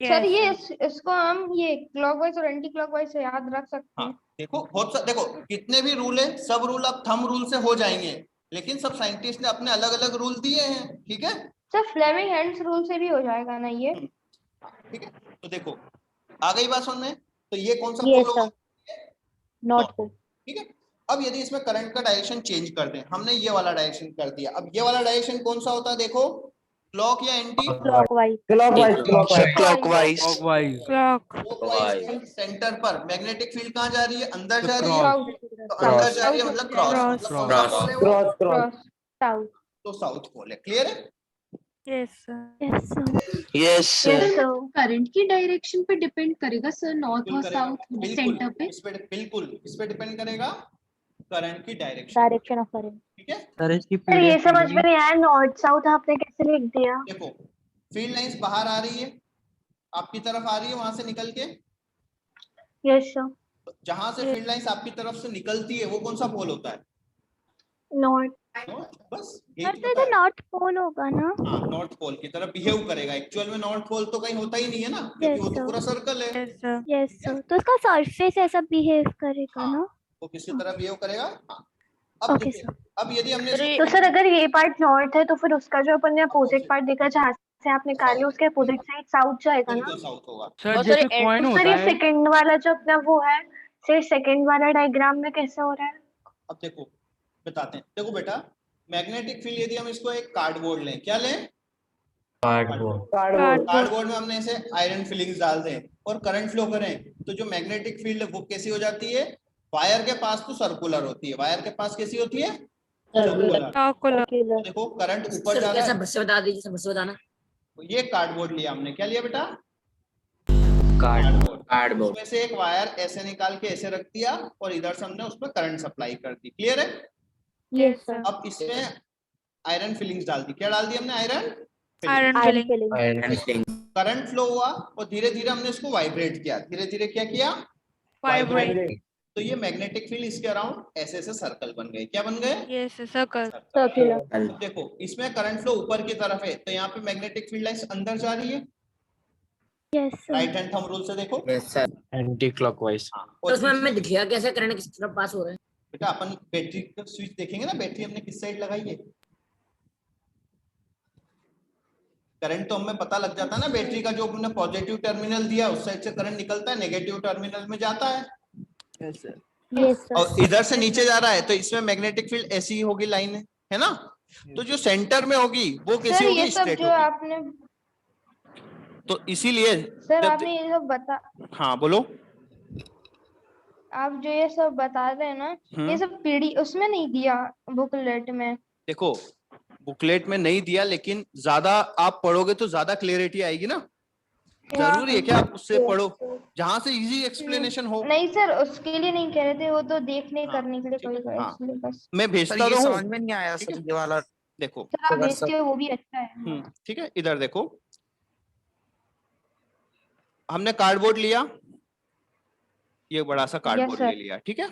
सर ये इसको हम ये क्लॉकवाइज और एंटी क्लॉकवाइज से याद रख सकते हैं। देखो बहुत देखो कितने भी रूल है, सब रूल अब थंब रूल से हो जाएंगे, लेकिन सब साइंटिस्ट ने अपने अलग अलग रूल दिए हैं। ठीक है, सर फ्लेमिंग हैंड्स रूल से भी हो जाएगा ना ये? ठीक है, तो देखो आ गई बात समझ में। तो ये कौन सा Yes, पोल होगा? नॉट पोल। ठीक है, अब यदि इसमें करंट का डायरेक्शन चेंज कर दें, हमने ये वाला डायरेक्शन कर दिया, अब ये वाला डायरेक्शन कौन सा होता है? देखो क्लॉक या anti clockwise. Clockwise. Clockwise. Clockwise. Centre पर मैग्नेटिक फील्ड कहाँ जा रही है? अंदर जा रही है। क्रॉस। तो अंदर जा रही है मतलब क्रॉस, मतलब कौन सा पोल है वो? क्रॉस। साउथ। तो साउथ पोल है। क्लियर है? Yes sir. Yes sir. Current की डायरेक्शन पे डिपेंड करेगा सर, नॉर्थ बिल्कुल और करेगा, साउथ बिल्कुल सेंटर पे। इस पे बिल्कुल इस पे डिपेंड करेगा करंट की डायरेक्शन। Direction of current. ठीक है, सर ये समझ में नहीं आया, नॉर्थ साउथ आपने कैसे लिख दिया? देखो फील्ड लाइंस बाहर आ रही है, आपकी तरफ आ रही है, वहां से निकल के यस सर। जहां से फील्ड लाइंस आपकी तरफ से निकलती है वो कौन सा पोल होता है? नॉर्थ। बस सर यही तो पता है। नॉर्थ पोल होगा ना? हाँ, नॉर्थ पोल की तरफ बिहेव करेगा। एक्चुअल में नॉर्थ पोल तो कहीं होता ही नहीं है ना, क्योंकि वो तो sir. पूरा सर्कल है। यस सर, तो उसका सरफेस ऐसा बिहेव करेगा हाँ, ना? वो किसकी तरह बिहेव करेगा? हाँ। अब Okay, देखिए, अब यदि हमने तो सर अगर ये पार्ट नॉर्थ है तो फिर उसका जो अपन ने अपोजिट पार्ट देखा जहाँ से आप निकाले उसके अपोजिट साइड साउथ जाएगा ना? बिल्कुल साउथ होगा। सर और जैसे सर कॉइन सर होता ये है। सेकंड वाला जो अपना वो है, सर सेकंड वाला डायग्राम में कैसे हो रहा है? अब देखो बताते हैं। देखो बेटा, मैग्नेटिक फील्ड यदि हम इसको एक कार्डबोर्ड लें, क्या लें? कार्डबोर्ड में हमने ऐसे आयरन फिलिंग्स डाल दें और करंट फ्लो करें, तो जो मैग्नेटिक फील्ड है वो कैसी हो जाती है? वायर के पास तो सर्कुलर होती है। वायर के पास कैसी होती है? सर्कुलर। देखो करंट ऊपर जा रहा है। सबसे बता दीजिए, सबसे बताना। तो ये कार्डबोर्ड लिया हमने, क्या लिया बेटा? कार्डबोर्ड। उसमें से एक वायर ऐसे निकाल के ऐसे रख दिया और इधर से हमने उसमें करंट सप्लाई कर दी। क्लियर है? Yes sir. अब इसमें आयरन फिलिंग्स डाल दी। क्या डाल दी हमने? Iron iron filling. Current flow हुआ और धीरे धीरे हमने इसको वाइब्रेट किया। धीरे धीरे क्या किया? वाइब्रेट। तो ये मैग्नेटिक फील्ड इसके अराउंड ऐसे ऐसे सर्कल बन गए। क्या बन गए? सर्कुलर। देखो इसमें करंट फ्लो ऊपर की तरफ है, तो यहाँ पे मैग्नेटिक फील्ड लाइंस अंदर जा रही है। Yes sir. Right hand thumb rule से देखो। Yes sir. Anti clockwise. हाँ, तो उसमें हमें दिख गया कैसे करंट किस तरफ पास हो रहा है? बेटा अपन बैटरी का स्विच देखेंगे ना, बैटरी हमने किस साइड लगाई है, करंट तो हमें पता लग जाता है ना। बैटरी का जो हमने पॉजिटिव टर्मिनल दिया उस साइड से करंट निकलता है, नेगेटिव टर्मिनल में जाता है। Yes sir. और इधर से नीचे जा रहा है, तो इसमें मैग्नेटिक फील्ड ऐसी ही होगी, लाइन है ना। तो जो सेंटर में होगी वो कैसी सर होगी? ये सब स्ट्रेट जो होगी। आपने तो इसीलिए सर आपने ये सब बता हाँ बोलो। आप जो ये सब बता रहे हैं ना, ये सब पीडी उसमें नहीं दिया बुकलेट में। देखो बुकलेट में नहीं दिया, लेकिन ज्यादा आप पढ़ोगे तो ज्यादा क्लियरिटी आएगी ना। जरूरी है कि आप उससे पढ़ो जहां से इजी एक्सप्लेनेशन हो। नहीं सर, उसके लिए नहीं कह रहे थे, वो तो देखने हाँ, करने के लिए ठीक है, कोई हाँ। इसलिए बस। मैं भेजता सर ये तो समझ हूँ। में नहीं आया ठीक सर है? ये वाला। देखो सर आप भेजते हो वो भी अच्छा है। ठीक है, इधर देखो हमने कार्डबोर्ड लिया, ये बड़ा सा कार्डबोर्ड sir. ले लिया। ठीक है,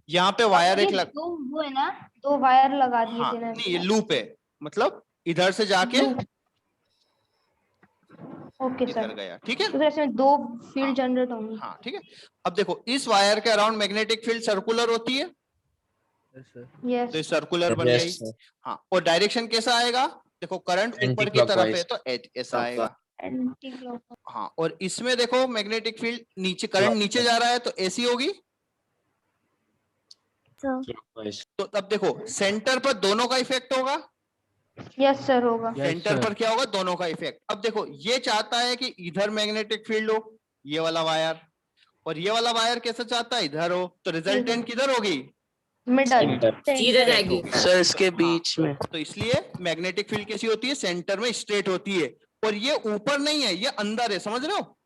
यहाँ पे वायर एक लग, दो वो है ना, दो वायर लगा दिए हाँ थे ना। नहीं ये लूप है, मतलब इधर से जाके ओके इधर सर। गया। ठीक है, तो इसमें दो फील्ड जनरेट होंगी। हाँ ठीक है। अब देखो इस वायर के अराउंड मैग्नेटिक फील्ड सर्कुलर होती है, तो ये यस सर्कुलर बन गई। हाँ, और डायरेक्शन कैसा आएगा? देखो करंट ऊपर की तरफ है तो ऐसा आएगा। Anti clock. हाँ, और इसमें देखो मैग्नेटिक फील्ड नीचे, करंट नीचे जा रहा है तो ऐसी होगी। तो अब देखो सेंटर पर दोनों का इफेक्ट होगा। यस सर होगा। सेंटर पर क्या होगा? दोनों का इफेक्ट। अब देखो ये चाहता है कि इधर मैग्नेटिक फील्ड हो, ये वाला वायर, और ये वाला वायर कैसा चाहता है? इधर हो, तो रिजल्टेंट किधर होगी? मिडल। सीधे जाएगी। सर इसके बीच में। तो इसलिए मैग्नेटिक फील्ड कैसी होती है? सेंटर में स्ट्रेट होती है, और ये ऊपर नहीं है, ये अंदर है। समझ रहे हो?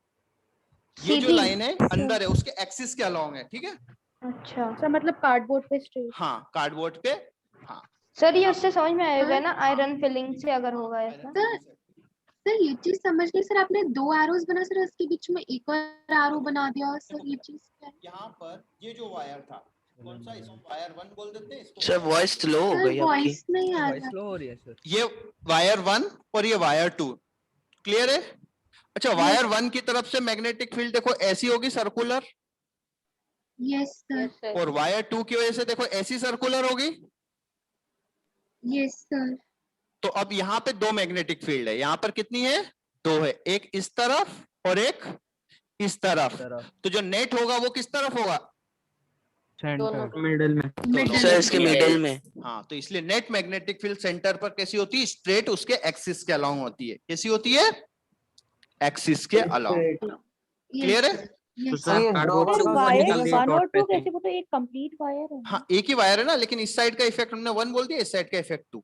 ये जो सीधी। लाइन है अंदर है, उसके एक्सिस के अलोंग है। ठीक है, अच्छा सर, मतलब कार्डबोर्ड पे स्ट्रेट। हाँ कार्डबोर्ड पे। हाँ सर ये उससे समझ में आएगा ना, आयरन फिलिंग से अगर होगा ऐसा। सर ये चीज समझ गई सर, आपने दो एरोस बना सर, उसके बीच में एक और एरो बना दिया सर, ये चीज क्या है? यहाँ पर ये जो वायर था कौन सा, इसको वायर 1 बोल देते हैं इसको। सर वॉइस स्लो हो सर गई आपकी। वॉइस नहीं आ रहा। स्लो हो रही है सर। ये वायर 1 और ये वायर 2। क्लियर है? अच्छा, वायर 1 की तरफ से मैग्नेटिक फील्ड देखो ऐसी होगी circular, yes sir, yes sir, और वायर 2 की वजह से देखो ऐसी सर्कुलर होगी। यस सर, तो अब यहाँ पे दो मैग्नेटिक फील्ड है, यहाँ पर कितनी है? 2 है, एक इस तरफ और एक इस तरफ। तो जो नेट होगा वो किस तरफ होगा? सेंटर मिडिल में। मिडिल सर इसके मिडिल में। हाँ, तो इसलिए नेट मैग्नेटिक फील्ड सेंटर पर कैसी होती है? स्ट्रेट उसके एक्सिस के अलोंग होती है। कैसी होती है? एक्सिस के अलोंग। क्लियर है? तो यस सर ये कार्डबोर्ड dot सर का वायर निकल रही है 1 और डॉट पे 2 से। कैसे, वो तो एक कंप्लीट वायर है। हाँ, एक ही वायर है ना, लेकिन इस साइड का इफेक्ट हमने 1 बोल दिया, इस साइड का इफेक्ट 2।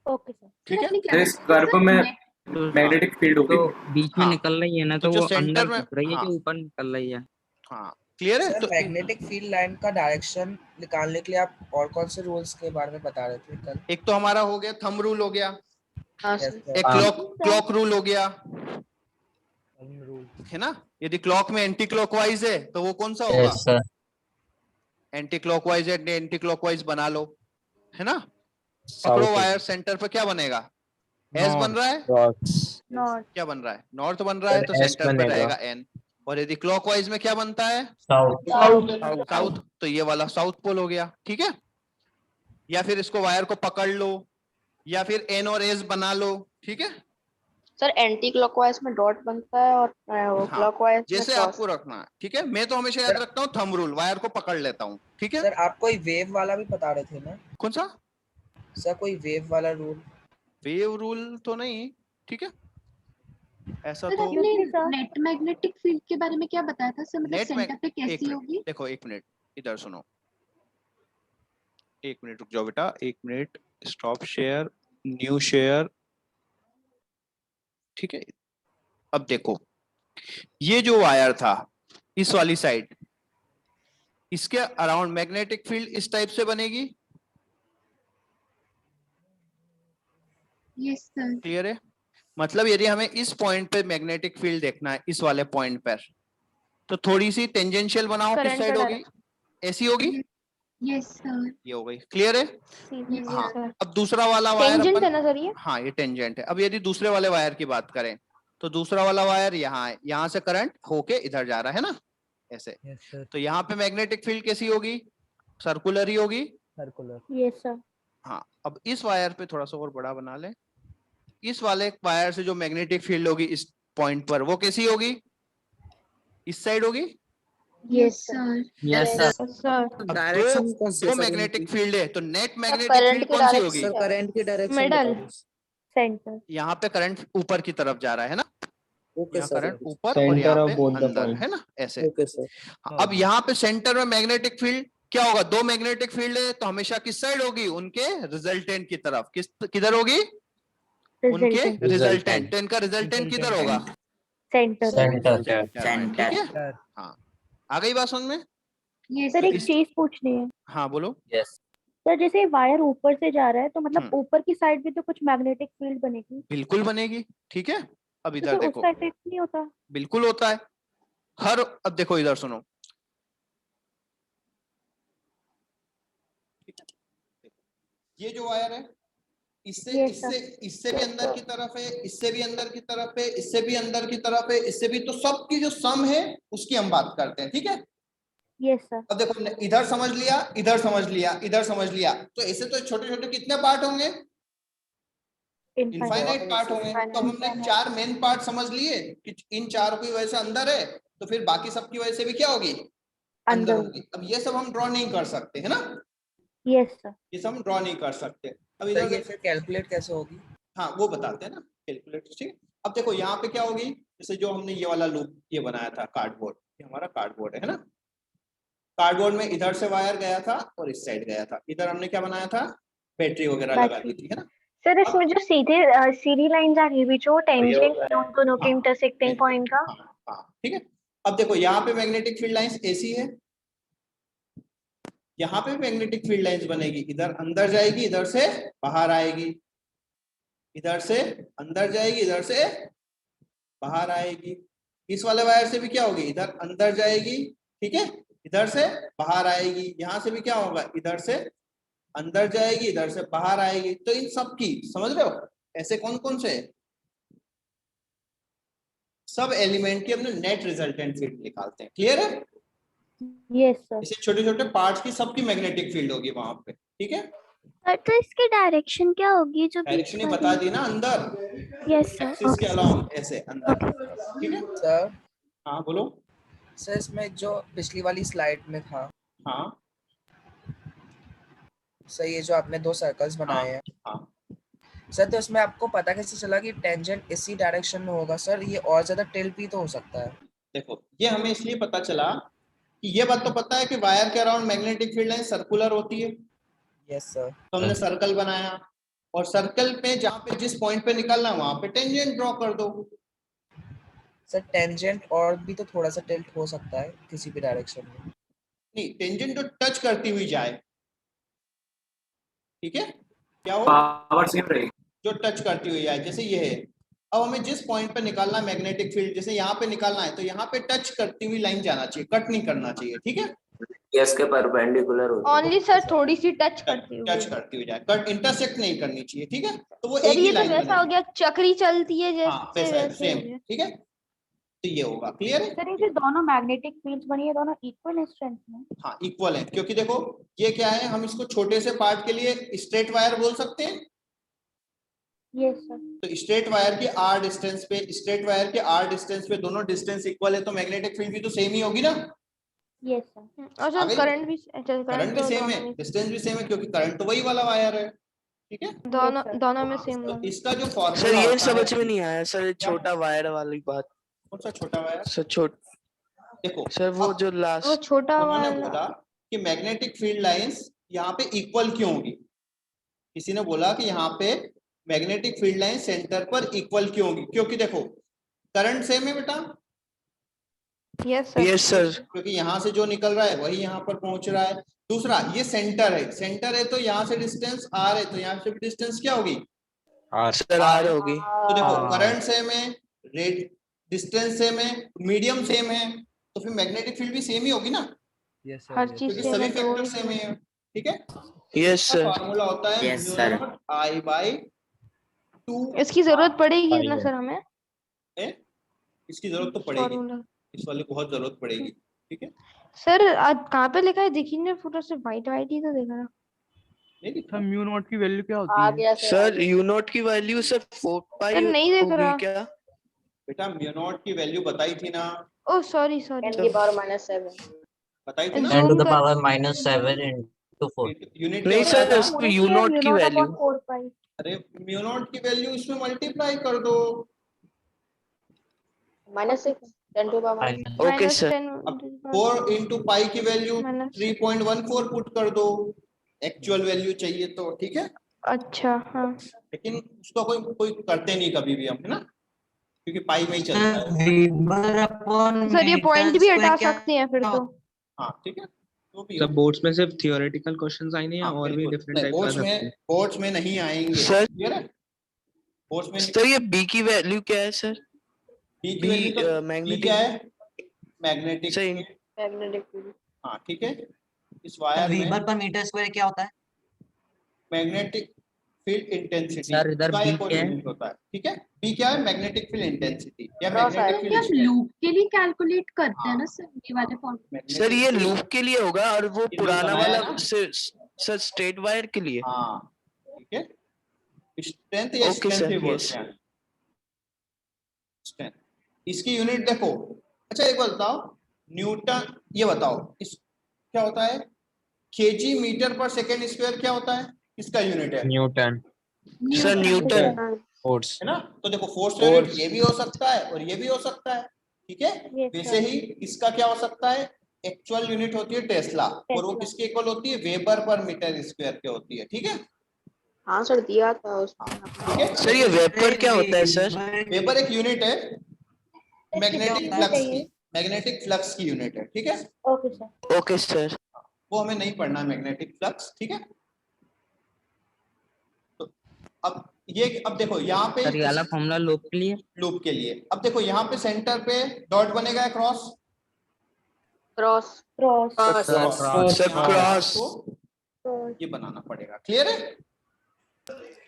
Okay sir. ठीक है? आपने क्या इस कर्व में तो मैग्नेटिक फील्ड होगी। तो बीच में हाँ, निकल रही है ना, तो तो जो वो सेंटर अंदर में, घुस रही है हाँ कि ऊपर निकल रही है? हाँ, क्लियर है? सर तो मैग्नेटिक फील्ड लाइन का डायरेक्शन निकालने के लिए आप और कौन से रूल्स के बारे में बता रहे थे कल? एक तो हमारा हो गया थंब रूल हो गया, हाँ Yes, सर, sir. एक क्लॉक रूल हो गया, है ना? यदि क्लॉक में एंटी क्लॉकवाइज है तो वो कौन सा होगा? एंटी क्लॉकवाइज है, एंटी क्लॉकवाइज बना लो, है ना? पकड़ो वायर, सेंटर पे क्या बनेगा? एस बन रहा है, नॉट। क्या बन रहा है? नॉर्थ बन रहा है, तो सेंटर पे रहेगा एन। और यदि क्लॉकवाइज में क्या बनता है? साउथ, तो ये वाला साउथ पोल हो गया। ठीक है? या फिर इसको वायर को पकड़ लो, या फिर एन और एस बना लो। ठीक है? सर एंटी क्लॉकवाइज में डॉट बनता है और हाँ, क्लॉकवाइज में जैसे क्रॉस। आपको रखना है। ठीक है? मैं तो हमेशा याद रखता हूँ थंब रूल, वायर को पकड़ लेता हूँ। ठीक है? सर आप कोई वेव वाला भी बता रहे थे ना? कौन सा सर कोई वेव वाला रूल? वेव रूल तो नहीं। ठीक है? ऐसा सर तो आपने नेट मैग्नेटिक फील्ड के बारे में क्या बताया था सर, मतलब नेट में सेंटर पे एक कैसी मिनट होगी? देखो, एक मिनट इधर सुनो, एक मिनट रुक जाओ बेटा, एक minute, stop share, new share. ठीक है? अब देखो, ये जो वायर था इस वाली साइड, इसके अराउंड मैग्नेटिक फील्ड इस टाइप से बनेगी। यस सर, क्लियर है? मतलब यदि हमें इस पॉइंट पे मैग्नेटिक फील्ड देखना है, इस वाले पॉइंट पर, तो थोड़ी सी टेंजेंशियल बनाओ, किस Current साइड का होगी? ऐसी होगी, यस सर, ये हो गई। क्लियर है? यस हाँ, सर, अब दूसरा वाला वायर टेंजेंट है अपन, ना सर ये? हाँ ये टेंजेंट है। अब यदि दूसरे वाले वायर की बात करें, तो दूसरा वाला वायर यहाँ है, यहाँ से करंट होके इधर जा रहा है ना, ऐसे। तो यहाँ पे मैग्नेटिक फील्ड कैसी होगी? सर्कुलर ही होगी। Yes sir. हाँ, अब इस वायर पे थोड़ा सा और बड़ा बना ले, इस वाले वायर से जो मैग्नेटिक फील्ड होगी इस पॉइंट पर, वो कैसी होगी? इस साइड होगी। Yes sir, yes sir. Sir अब डायरेक्शन कौन सी दो है सर मैग्नेटिक इनकी? फील्ड है, तो नेट मैग्नेटिक current फील्ड की कौन सी direction होगी? सर करंट की डायरेक्शन Middle. सेंटर। यहाँ पे करंट ऊपर की तरफ जा रहा है ना, ओके यहाँ सर, करंट ऊपर और यहाँ पे अंदर, है ना, ऐसे। Okay sir. हाँ, अब यहाँ पे सेंटर में मैग्नेटिक फील्ड क्या होगा? दो मैग्नेटिक फील्ड है, तो हमेशा किस साइड होगी? उनके रिजल्टेंट की तरफ। किधर होगी? उनके रिजल्टेंट। तो इनका रिजल्टेंट किधर होगा? सेंटर। ठीक है? हाँ, आ गई बात समझ में? यस सर एक सर, चीज पूछनी है हाँ बोलो। सर, जैसे वायर ऊपर से जा रहा है तो मतलब ऊपर की साइड भी तो कुछ मैग्नेटिक फील्ड बनेगी, बिल्कुल बनेगी। ठीक है? अब तो इधर सर देखो, उसका इफेक्ट नहीं होता? बिल्कुल होता है हर, अब देखो इधर सुनो, ये जो वायर है, इससे Yes, इससे इससे भी अंदर की तरफ है, इससे भी अंदर की तरफ है, इससे भी अंदर की तरफ है, इससे भी, तो सबकी जो सम है उसकी हम बात करते हैं। ठीक है? Yes sir. अब देखो, इधर समझ लिया, इधर समझ लिया, इधर समझ लिया, तो ऐसे तो छोटे छोटे कितने पार्ट होंगे? इनफाइनाइट पार्ट होंगे। तो हमने 4 मेन पार्ट समझ लिए कि इन 4 की वजह से अंदर है, तो फिर बाकी सबकी वजह से भी क्या होगी? अंदर होगी। अब ये सब हम ड्रॉ नहीं कर सकते, है ना? Yes sir. ये सब हम ड्रॉ नहीं कर सकते। अब सर इधर ये फिर कैलकुलेट कैसे होगी? हाँ वो बताते हैं ना, कैलकुलेट। ठीक है? अब देखो यहाँ पे क्या होगी, जैसे जो हमने ये वाला लूप ये बनाया था कार्डबोर्ड, ये हमारा कार्डबोर्ड है ना, कार्डबोर्ड में इधर से वायर गया था और इस साइड गया था। इधर हमने क्या बनाया था? बैटरी वगैरह लगा दी थी, है ना? सर इसमें जो सीधी लाइन आ रही है जो टेंजेंट उन दोनों के हाँ, इंटरसेक्टिंग पॉइंट का। हाँ, ठीक है। अब देखो यहाँ पे मैग्नेटिक फील्ड लाइंस ऐसी है, यहाँ पे मैग्नेटिक फील्ड लाइंस बनेगी, इधर अंदर जाएगी, इधर से बाहर आएगी, इधर से अंदर जाएगी, इधर से बाहर आएगी। इस वाले वायर से भी क्या होगी? इधर अंदर जाएगी, ठीक है, इधर से बाहर आएगी। यहाँ से भी क्या होगा? इधर से अंदर जाएगी, इधर से बाहर आएगी। तो इन सब की समझ रहे हो? ऐसे कौन कौन से सब एलिमेंट की हमने नेट रिजल्टेंट फील्ड निकालते हैं। क्लियर है? Yes sir. इसे छोटे छोटे पार्ट्स की सबकी मैग्नेटिक फील्ड होगी वहां पे। ठीक है, सर तो इसकी डायरेक्शन क्या होगी जो डायरेक्शन ही बता दी ना, अंदर यस सर एक्सिस के अलोंग ऐसे अंदर। ठीक है, सर हाँ बोलो। सर इसमें जो पिछली वाली स्लाइड में था हाँ सर, ये जो आपने 2 सर्कल्स बनाए हैं हाँ, सर, तो इसमें आपको पता कैसे चला कि टेंजेंट इसी डायरेक्शन में होगा? सर ये और ज्यादा टिल्ट भी तो हो सकता है। देखो ये हमें इसलिए पता चला कि ये बात तो पता है कि वायर के around magnetic field line circular होती है, यस सर। तो हमने सर्कल बनाया और सर्कल पे जहाँ पे जिस पॉइंट पे निकलना है वहां पे टेंजेंट ड्रॉ कर दो। सर टेंजेंट और भी तो थोड़ा सा टिल्ट हो सकता है किसी भी डायरेक्शन में। नहीं, टेंजेंट तो टच करती हुई जाए। ठीक है, क्या हो, पावर सेम रहेगी, जो टच करती हुई जाए, जैसे ये है। अब हमें जिस पॉइंट पे निकालना है मैग्नेटिक फील्ड, जैसे यहाँ पे निकालना है तो यहाँ पे टच करती हुई लाइन जाना चाहिए, कट नहीं करना चाहिए। ठीक है, यस के परपेंडिकुलर होती है। ओनली सर थोड़ी सी टच करती हुई। टच करती हुई जाए, कट इंटरसेक्ट नहीं करनी चाहिए। ठीक है, तो वो सर एक ही ये तो लाइन वैसा हो गया, चक्री चलती है हाँ जैसे वैसा वैसे सेम। हो गया। ठीक है, तो ये होगा। क्लियर है? सर ये जो दोनों मैग्नेटिक फील्ड्स बनी है दोनों इक्वल स्ट्रेंथ में? हाँ इक्वल है, क्योंकि देखो ये क्या है, हम इसको छोटे से पार्ट के लिए स्ट्रेट वायर बोल सकते हैं। Yes sir. तो स्ट्रेट वायर की आर डिस्टेंस पे, स्ट्रेट वायर के आर डिस्टेंस पे दोनों डिस्टेंस इक्वल है, तो मैग्नेटिक फील्ड भी तो सेम ही होगी ना। Yes sir. और सर आगे? करंट भी, अच्छा करंट करंट भी तो सेम दोनों है, में, डिस्टेंस भी सेम है, क्योंकि करंट तो वही वाला वायर है। ठीक है, दोनों में सेम तो होगा। इसका जो सर फॉर्मूला ये होता समझ है, में नहीं आया सर, छोटा वायर वाली बात। कौन सा छोटा वायर? सर देखो सर वो अब जो वो लास्ट छोटा उन्होंने वाला, बोला कि मैग्नेटिक फील्ड लाइंस यहाँ पे इक्वल क्यों होगी। किसी ने बोला कि यहाँ पे मैग्नेटिक फील्ड लाइन सेंटर पर इक्वल क्यों होगी, क्योंकि देखो करंट सेम है बेटा। Yes sir. Yes sir. क्योंकि यहाँ से जो निकल रहा है वही यहाँ पर पहुंच रहा है। दूसरा ये सेंटर है, सेंटर है तो यहाँ से डिस्टेंस आर है, तो यहाँ से भी डिस्टेंस क्या होगी, सर आर होगी। तो देखो करंट सेम है, रेड डिस्टेंस सेम है, मीडियम सेम है, तो फिर मैग्नेटिक फील्ड भी सेम ही होगी ना, यस हर सर। चीज क्योंकि सेम सभी है तो फैक्टर वही सेम ही है। ठीक है, यस सर। फॉर्मूला होता है Yes, mu sir. Not I by 2। इसकी जरूरत पड़ेगी ना सर हमें इसकी जरूरत तो पड़ेगी, फॉर्मूला। इस वाले को बहुत जरूरत पड़ेगी। ठीक है, सर आज कहाँ पे लिखा है, दिखी नहीं, पूरा सिर्फ वाइट वाइट ही तो दिख रहा। नहीं दिखा? म्यू नॉट की वैल्यू क्या होती है? सर यू नॉट की वैल्यू सर 4 पाई सर नहीं दिख होगी रहा। क्या? बेटा म्यू नॉट की वैल्यू बताई थी ना, ओह सॉरी सॉरी, बताई थी ना। 10 to जूम the कर, power minus 7 into 4. यूनिट नहीं क्या सर, बताया था? इसमें यू नॉट की वैल्यू। 4 पाई। अरे म्यू नॉट की वैल्यू इसमें मल्टीप्लाई कर दो। Minus. Okay minus sir. 10 अब 4 इंटू पाई की वैल्यू माइनस, 3.14 पुट कर दो, एक्चुअल वैल्यू चाहिए तो। ठीक है, अच्छा हाँ। लेकिन उसका कोई कोई करते नहीं कभी भी हम, है ना, क्योंकि पाई में ही चलता है। Weber upon सर ये पॉइंट meter भी square हटा क्या सकते हैं फिर तो। हाँ ठीक है, तो भी सब बोर्ड्स में सिर्फ थियोरेटिकल क्वेश्चंस आएंगे या हाँ, और भी बिल्कुल। डिफरेंट नहीं, टाइप बोर्ड्स का में सकते हैं? बोर्ड्स में नहीं आएंगे। सर क्लियर है? बोर्ड्स में सर ये बी की वैल्यू क्या है सर? बी की बी वैल्यू तो बी मैग्नेटिक क्या है, मैग्नेटिक सही। फील्ड। हाँ ठीक है, इस वायर में Weber per meter square क्या होता है? मैग्नेटिक फील्ड इंटेंसिटी सर, इधर का B एक और क्या है? यूनिट होता है। ठीक है, बी क्या है, मैग्नेटिक फील्ड इंटेंसिटी या तो मैग्नेटिक ये हम फील्ड लूप के लिए कैलकुलेट करते हैं ना सर, ये वाले फॉर्मूले। सर ये लूप के लिए होगा और वो ये जो पुराना बनाया वाला ना? सर स्ट्रेट वायर के लिए। हाँ ठीक है, स्ट्रेंथ या ओके स्ट्रेंथ सर, ही बोलते यस। हैं, स्ट्रेंथ। इसकी यूनिट देखो। अच्छा एक बात बताओ, न्यूटन, ये बताओ इस क्या होता है, केजी मीटर पर सेकेंड स्क्वायर क्या होता है, इसका यूनिट है, न्यूटन। Sir Newton. फोर्स। है ना। तो देखो फोर्स का यूनिट ये भी हो सकता है और ये भी हो सकता है। ठीक है, Yes, वैसे sir. ही इसका क्या हो सकता है, एक्चुअल यूनिट होती है टेस्ला, और वो टेस्ला। किसके इक्वल होती है, वेबर पर मीटर स्क्वायर के होती है। ठीक है, हाँ सर, दिया था उसमें। ठीक है। सर ये वेपर क्या होता है सर? वेबर एक यूनिट है, मैग्नेटिक क्या फ्लक्स चाहिए? की, मैग्नेटिक फ्लक्स की यूनिट है। ठीक है, ओके सर। Okay sir. वो हमें नहीं पढ़ना है मैग्नेटिक फ्लक्स। ठीक है, तो अब ये, अब देखो यहाँ पे सर ये वाला फॉर्मूला लूप के लिए? लूप के लिए। अब देखो यहाँ पे सेंटर पे डॉट बनेगा, cross cross. Cross. Sir cross. ये बनाना पड़ेगा। क्लियर है?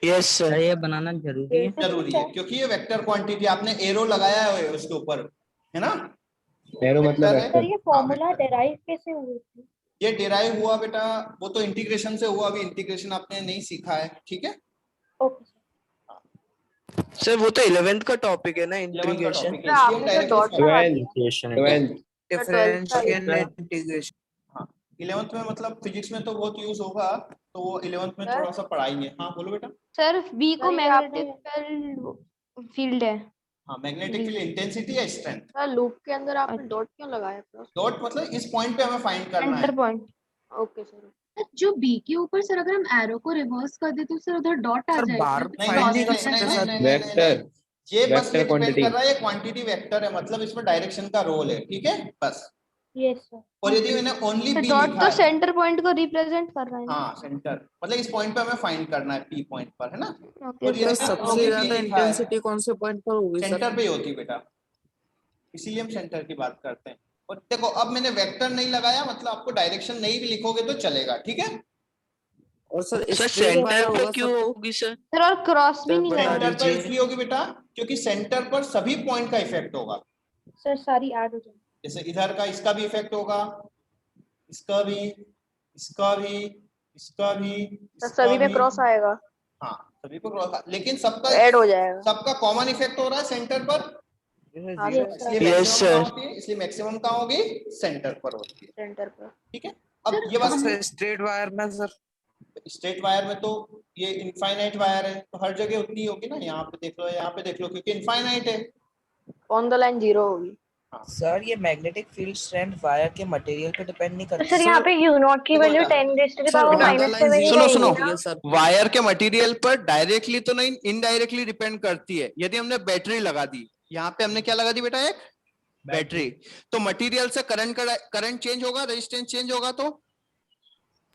Yes sir. ये बनाना जरूरी है। जरूरी है क्योंकि ये वेक्टर क्वांटिटी आपने एरो लगाया है उसके ऊपर, है ना? एरो मतलब वेक्टर है। सर ये फॉर्मूला वेक्टर। डेराइव कैसे हुई थी? ये डिराइव हुआ बेटा, वो तो इंटीग्रेशन से हुआ, अभी इंटीग्रेशन आपने नहीं सीखा है, ठीक है? ओके सर वो तो 11th का टॉपिक है ना, 11th का इंटीग्रेशन। टॉपिक है, इसलिए हम डायरेक्टली इसमें- 12th डिफरेंशियल इंटीग्रेशन। हाँ 11th में मतलब फिजिक्स में तो बहुत यूज होगा, तो वो 11th में थोड़ा सा पढ़ाएंगे। हाँ बोलो बेटा। सर बी को सर, ये मैग्नेटिक फील्ड है। हाँ मैग्नेटिक फील्ड इंटेंसिटी या स्ट्रेंथ। सर लूप के अंदर आपने डॉट क्यों लगाया? क्रॉस डॉट मतलब इस पॉइंट पे हमें फाइंड करना है। Centre point. Okay sir. जो बी के ऊपर सर अगर हम एरो को रिवर्स कर दे तो सर उधर डॉट आ सर जाएगा। बार नहीं फाइंड नहीं नहीं कर नहीं सकते नहीं सर। नहीं नहीं वेक्टर ये बस ये वेक्टर डिपेंड क्वांटिटी। कर रहा है, ये क्वांटिटी वेक्टर है, मतलब इसमें डायरेक्शन का रोल है, ठीक है बस। Yes sir. और यदि मैंने ओनली तो बी डॉट लिखा तो है, सेंटर पॉइंट को रिप्रेजेंट कर रहा है ना? हाँ सेंटर मतलब इस पॉइंट पे हमें फाइंड करना है, पी पॉइंट पर, है ना? ओके और सर। यदि सबसे only B ज्यादा लिखा है, इंटेंसिटी कौन से पॉइंट पर होगी सर? सेंटर पे ही होती है बेटा, इसीलिए हम सेंटर की बात करते हैं। और देखो अब मैंने वेक्टर नहीं लगाया, मतलब आपको डायरेक्शन नहीं भी लिखोगे तो चलेगा, ठीक है? और sir sir straight wire centre पे होगा क्यों सब तो? होगी सर? सर और क्रॉस भी नहीं बता लगाना। सेंटर पर दीजिए। इसलिए होगी बेटा क्योंकि सेंटर पर सभी पॉइंट का इफेक्ट होगा। सर सारी ऐड हो जाएगी। जैसे इधर का इसका भी इफेक्ट होगा, इसका भी, इसका भी, इसका भी, सर इसका सभी पे भी। क्रॉस आएगा, हाँ सभी पर क्रॉस, लेकिन सबका ऐड हो जाएगा। सबका कॉमन इफेक्ट हो रहा है सेंटर पर, हाँ Yes, सर, इसलिए Yes, मैक्सिमम sir. कहाँ होती है, इसलिए मैक्सिमम कहाँ होगी, सेंटर पर होती है, सेंटर पर। ठीक है? अब सर, ये बात सर स्ट्रेट वायर में सर स्ट्रेट वायर में तो ये इनफाइनाइट वायर है, तो हर जगह उतनी होगी ना, यहाँ पे देख लो, यहाँ पे देख लो, क्योंकि इनफाइनाइट है। ऑन द लाइन 0 होगी। सर ये मैग्नेटिक फील्ड स्ट्रेंथ वायर के मटेरियल पे डिपेंड नहीं तो करता। सर यहाँ पे यू नॉट की value 10 raise to the power -7 ही सुनो, रहेगी सुनो। ना। सर वायर के मटेरियल पर डायरेक्टली तो नहीं, इनडायरेक्टली डिपेंड करती है। यदि हमने बैटरी लगा दी, यहाँ पे हमने क्या लगा दी बेटा, एक बैटरी, तो मटेरियल से करंट चेंज होगा, रेजिस्टेंस चेंज होगा, तो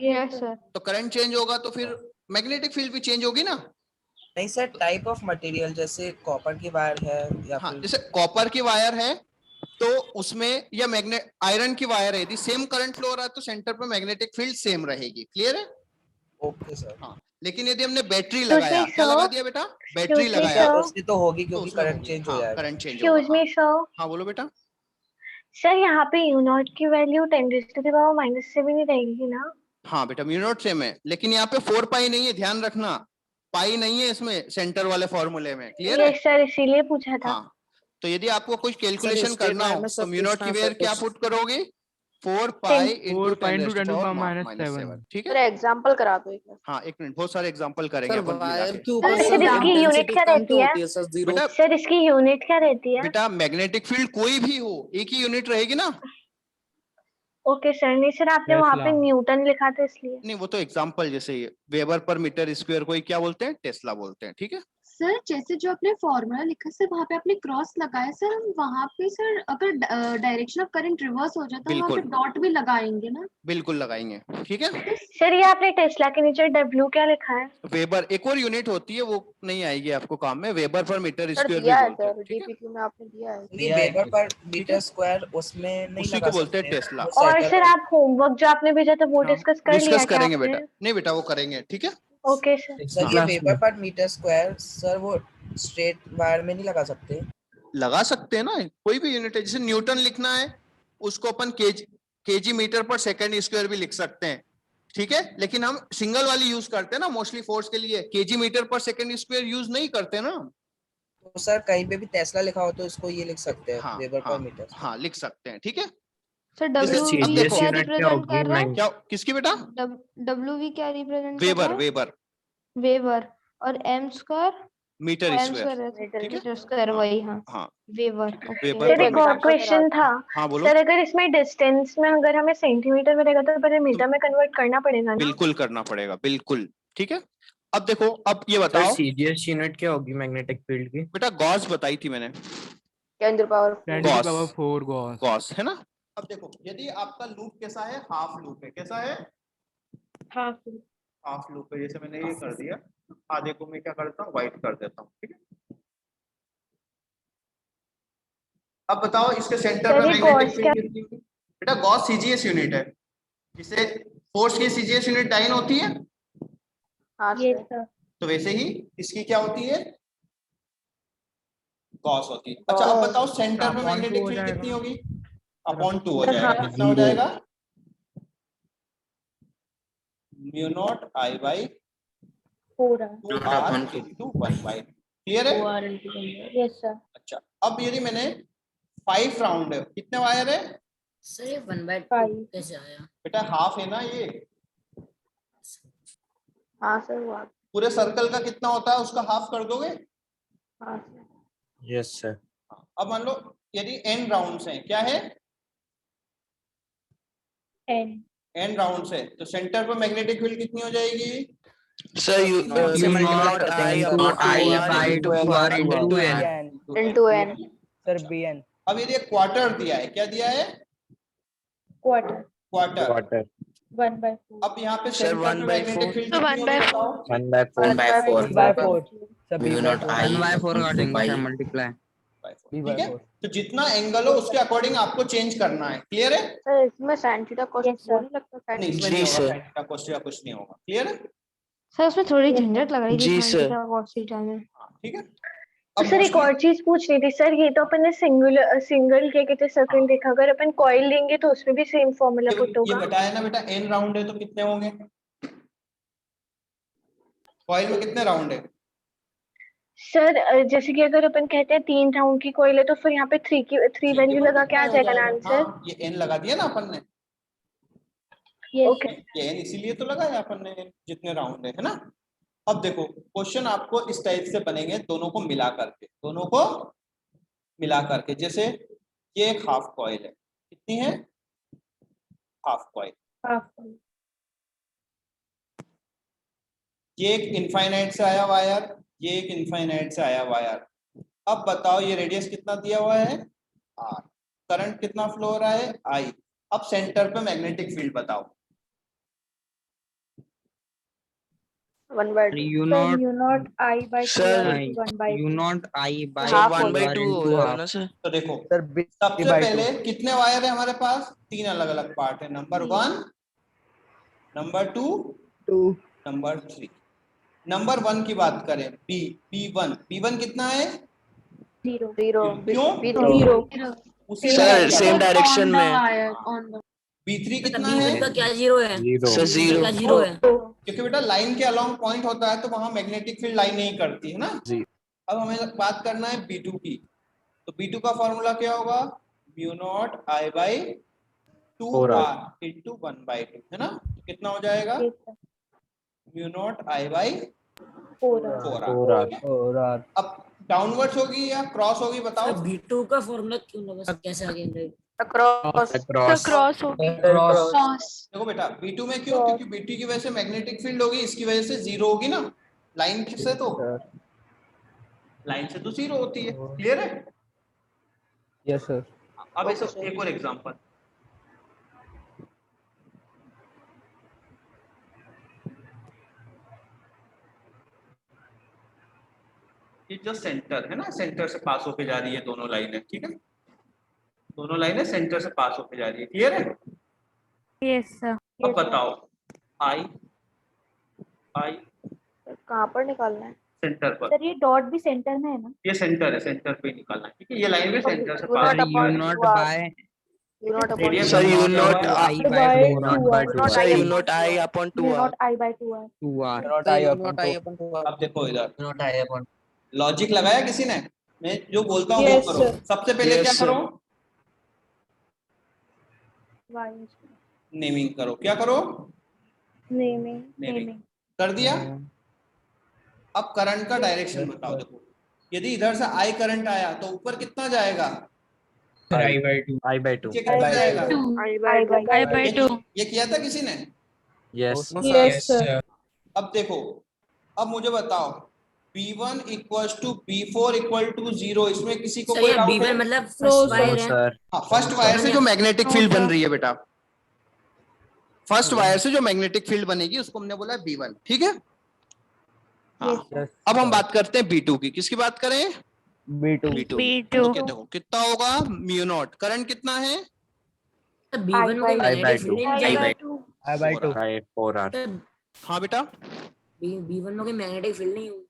यस सर। तो करंट चेंज होगा तो फिर मैग्नेटिक फील्ड भी चेंज होगी ना। नहीं सर, टाइप ऑफ मटेरियल जैसे कॉपर की वायर है या हाँ फिर जैसे कॉपर की वायर है तो उसमें, या मैग्नेट आयरन की वायर है, यदि सेम करंट फ्लो हो रहा है तो सेंटर पर मैग्नेटिक फील्ड सेम रहेगी। क्लियर है? Okay sir. हाँ लेकिन यदि हमने बैटरी Excuse लगाया, me, क्या sir. लगा दिया बेटा, बैटरी Excuse me, लगाया, sir. उससे तो होगी तो क्योंकि उसमें करंट होगी, चेंज हो हाँ, जाएगा। करंट चेंज एक्सक्यूज होगा। मी सर, हाँ बोलो बेटा। सर यहाँ पे यू नॉट की value 10 raise to the power -7 ही रहेगी ना। हाँ बेटा म्यू नॉट सेम है, लेकिन यहाँ पे 4 पाई नहीं है, ध्यान रखना, पाई नहीं है इसमें सेंटर वाले फॉर्मूले में। क्लियर है? यस सर, इसीलिए पूछा था। हाँ तो यदि आपको कुछ कैलकुलेशन स्ट्रेट करना लाइन हो में तो सब म्यू नॉट की पूछना वेयर क्या कुछ। पुट करोगे, 4 pi into 4 pi 10 into 10 to the power -7, -7. ठीक सर है? एग्जांपल करा दो एक बार। हाँ एक मिनट, बहुत सारे एग्जांपल करेंगे सर अपन मिला वायर के। के ऊपर सर, सर इसकी यूनिट इंटेंसिटी क्या कम रहती क्यों है? होती है सर? 0। बेटा सर इसकी यूनिट क्या रहती है? बेटा मैग्नेटिक फील्ड कोई भी हो एक ही यूनिट रहेगी ना। ओके सर, नहीं सर आपने वहाँ पे टेस्ला। न्यूटन लिखा था इसलिए। नहीं वो तो एग्जांपल, जैसे ये वेबर पर मीटर स्क्वायर कोई क्या बोलते हैं, टेस्ला बोलते हैं, ठीक है? सर जैसे जो आपने फॉर्मूला लिखा सर वहाँ पे आपने क्रॉस लगाया सर, हम वहाँ पे सर अगर डायरेक्शन ऑफ करंट रिवर्स हो जाए तो वहाँ पे बिल्कुल। डॉट भी लगाएंगे ना। बिल्कुल लगाएंगे, ठीक है? सर ये आपने टेस्ला के नीचे W क्या लिखा है? वेबर एक और यूनिट होती है, वो नहीं आएगी आपको काम में, वेबर पर मीटर सर स्क्वायर भी दिया है बोलते हैं, सर, ठीक है? डीपीक्यू में आपने दिया है। नहीं वेबर पर मीटर स्क्वायर उसमें नहीं उसी लगा को बोलते हैं सकते। टेस्ला। वो और settle सर है। आप होमवर्क जो आपने भेजा था वो डिस्कस कर लिया डिस्कस क्या करेंगे आपने? बेटा, नहीं बेटा वो करेंगे, ठीक है? Okay sir. सर ये वेबर पर मीटर स्क्वायर सर वो स्ट्रेट वायर में नहीं लगा सकते। लगा सकते हैं ना, कोई भी यूनिट है, जैसे न्यूटन लिखना है उसको अपन केजी मीटर पर सेकंड स्क्वायर भी लिख सकते हैं, ठीक है? लेकिन हम सिंगल वाली यूज करते हैं ना मोस्टली फोर्स के लिए, केजी मीटर पर सेकंड स्क्वायर यूज नहीं करते ना। तो सर कहीं पे भी टेस्ला लिखा हो तो इसको ये लिख सकते हैं, हाँ वेबर पर हाँ मीटर। हाँ लिख सकते हैं, ठीक है? सर जैसे डब्ल्यू अब वी देखो, क्या यूनिट क्या रिप्रेजेंट होगी? कर रहा है? क्या किसकी बेटा, डब्ल्यू वी क्या रिप्रेजेंट कर वेबर, रहा है? Weber weber. और M square, metre M square, square ठीक है? मीटर स्क्वायर, वही हाँ हाँ वेबर। वेबर सर पर एक और एग्जांपल क्वेश्चन था। हाँ बोलो। सर अगर इसमें डिस्टेंस में अगर हमें सेंटीमीटर में रहेगा तो पहले मीटर में कन्वर्ट करना पड़ेगा ना? बिल्कुल करना पड़ेगा, बिल्कुल, ठीक है? अब देखो, अब ये सर बताओ सीजीएस यूनिट क्या होगी मैग्नेटिक फील्ड की? बेटा, गॉस बताई थी मैंने, 10 to the power 10 4। to the power 4 Gauss. Gauss है ना? अब देखो यदि आपका लूप कैसा है, हाफ लूप है, कैसा है, हाँ हाफ लूप है, जैसे मैंने ये कर दिया, आधे को मैं क्या करता हूँ, व्हाइट कर देता हूँ, ठीक है? अब बताओ इसके सेंटर सर में ये मैग्नेटिक गॉस फील्ड कितनी होगी? बेटा गॉस सीजीएस यूनिट है, जिसे फोर्स की सीजीएस यूनिट डाइन होती है, हाँ ये सर। सर तो वैसे ही इसकी क्या होती है, कॉस होती है। अच्छा अब बताओ सेंटर पे मैग्नेटिक फील्ड कितनी होगी, अपॉन 2 हो जाएगा। कितना हो जाएगा, mu naught I by 2r into 1/2। Clear है? Yes sir. अच्छा अब यदि मैंने 5 राउंड है, कितने वायर है सर ये 1/2 कैसे आया? बेटा, हाफ है ना ये, हाँ सर वो पूरे सर्कल का कितना होता है उसका हाफ कर दोगे। हाँ सर यस सर। अब मान लो यदि n राउंड्स हैं, क्या है n राउंड्स है, तो सेंटर पर मैग्नेटिक फील्ड कितनी हो जाएगी, sir mu naught I upon I into r into n into n। Sir bn। अब यदि एक क्वार्टर दिया है, क्या दिया है, क्वार्टर क्वार्टर। 1/4। अब यहाँ पे Sir, सेंटर पे 1/4 मैग्नेटिक फील्ड कितनी होगी बताओ, 1/4 म्यू नॉट आई 1/4 कर देंगे सर मल्टीप्लाई। ठीक है। तो जितना एंगल हो उसके अकॉर्डिंग आपको चेंज करना है। क्लियर है? सर इसमें sin theta cos Yes, sir. वो नहीं लगता sin नहीं, इसमें जी, नहीं होगा, sir. sin theta cos theta कुछ नहीं होगा। क्लियर है? सर उसमें थोड़ी झंझट लग रही थी जी, sin sir. Theta cos theta में। हाँ, ठीक है। तो सर एक और चीज पूछनी थी सर, ये तो अपन ने सिंगल क्या कहते हैं सर्किट देखा, अगर अपन कॉइल लेंगे तो उसमें भी सेम फॉर्मूला पुट ये होगा। बताया ना बेटा, n राउंड है तो कितने होंगे, कॉइल में कितने राउंड है, सर जैसे कि अगर अपन कहते हैं 3 राउंड की कॉइल है तो फिर यहाँ पे 3 वैल्यू लगा के आ जाएगा ना आंसर। हाँ, ये n लगा दिया ना अपन ने, ओके ये n इसीलिए तो लगाया अपन ने, जितने राउंड है ना। अब देखो क्वेश्चन आपको इस टाइप से बनेंगे, दोनों को मिला करके, जैसे ये एक हाफ कॉइल है, कितनी है, हाफ कॉइल। ये एक इनफाइनाइट से आया वायर, ये एक इनफाइनाइट से आया वायर। अब बताओ ये रेडियस कितना दिया हुआ है r, करंट कितना फ्लो हो रहा है I। अब सेंटर पे मैग्नेटिक फील्ड बताओ, 1/2 u not I by 2 Sir, into 1/2। u not i by Half 1/2 into होगा half। ना सर। तो देखो सर सबसे पहले कितने वायर है हमारे पास, 3 अलग अलग पार्ट है, नंबर 1, नंबर 2, नंबर 3। नंबर 1 की बात करें, P1 कितना है, 0 क्यों, उसी सर में सेम डायरेक्शन में। B3 मतलब कितना B1 है, का क्या 0 है? Sir B1 zero. का 0 है। क्योंकि बेटा लाइन के अलोंग पॉइंट होता है तो वहां मैग्नेटिक फील्ड लाइन नहीं करती है ना। अब हमें बात करना है B2 की, तो B2 का फॉर्मूला क्या होगा, mu naught I by 2r into 1/2 है ना। तो कितना हो जाएगा, mu naught I by 4r। अब डाउनवर्ड्स होगी या क्रॉस होगी बताओ, सर B2 का फॉर्मूला क्यों लगा सर, कैसे आ गया? क्रॉस क्रॉस होगी। देखो बेटा B2 में क्यों, क्योंकि B2 की वजह से मैग्नेटिक फील्ड होगी, इसकी वजह से 0 होगी ना, लाइन से तो 0 होती है। क्लियर है? Yes sir. अब ऐसा एक और एग्जांपल, ये जो सेंटर है ना, सेंटर से पास होके जा रही है दोनों लाइनें, ठीक है, दोनों लाइनें सेंटर से पास होके जा रही है। क्लियर है? Yes sir. अब बताओ I कहाँ पर निकालना है, सेंटर पर, सर ये डॉट भी सेंटर में है ना, ये सेंटर है, सेंटर पे निकालना है, ठीक है, ये लाइन में सेंटर से U pass not upon u not 2r, by U not upon Radius sir mu naught i by 4r sir mu naught I upon 2r। Naught I by 2r। 2r। Naught I upon अब देखो इधर logic लगाया किसी ने, मैं जो बोलता हूँ वो करो। सबसे पहले Yes, क्या sir. करो, नेमिंग करो। क्या करो, नेमिंग कर दिया। अब करंट का डायरेक्शन बताओ। देखो यदि इधर से I करंट आया तो ऊपर कितना जाएगा, i by 2 नीचे कितना जाएगा, I by 2 ये किया था किसी ने। yes अब देखो, अब मुझे बताओ B1 equals to B4 equal to 0, इसमें किसी को सर कोई ये डाउट B1 है? मतलब फर्स्ट वायर है। सर हाँ, फर्स्ट वायर से जो मैग्नेटिक फील्ड बन रही है बेटा, फर्स्ट वायर से जो मैग्नेटिक फील्ड बनेगी उसको हमने बोला B1, ठीक है। हाँ, अब हम बात करते हैं B2 की। किसकी बात करें, B2। तो देखो कितना होगा, म्यू नॉट, करंट कितना है, B1 को I by magnetic 2 field i by 2 4R। हाँ बेटा, B1 में कोई मैग्नेटिक फील्ड नहीं होगी।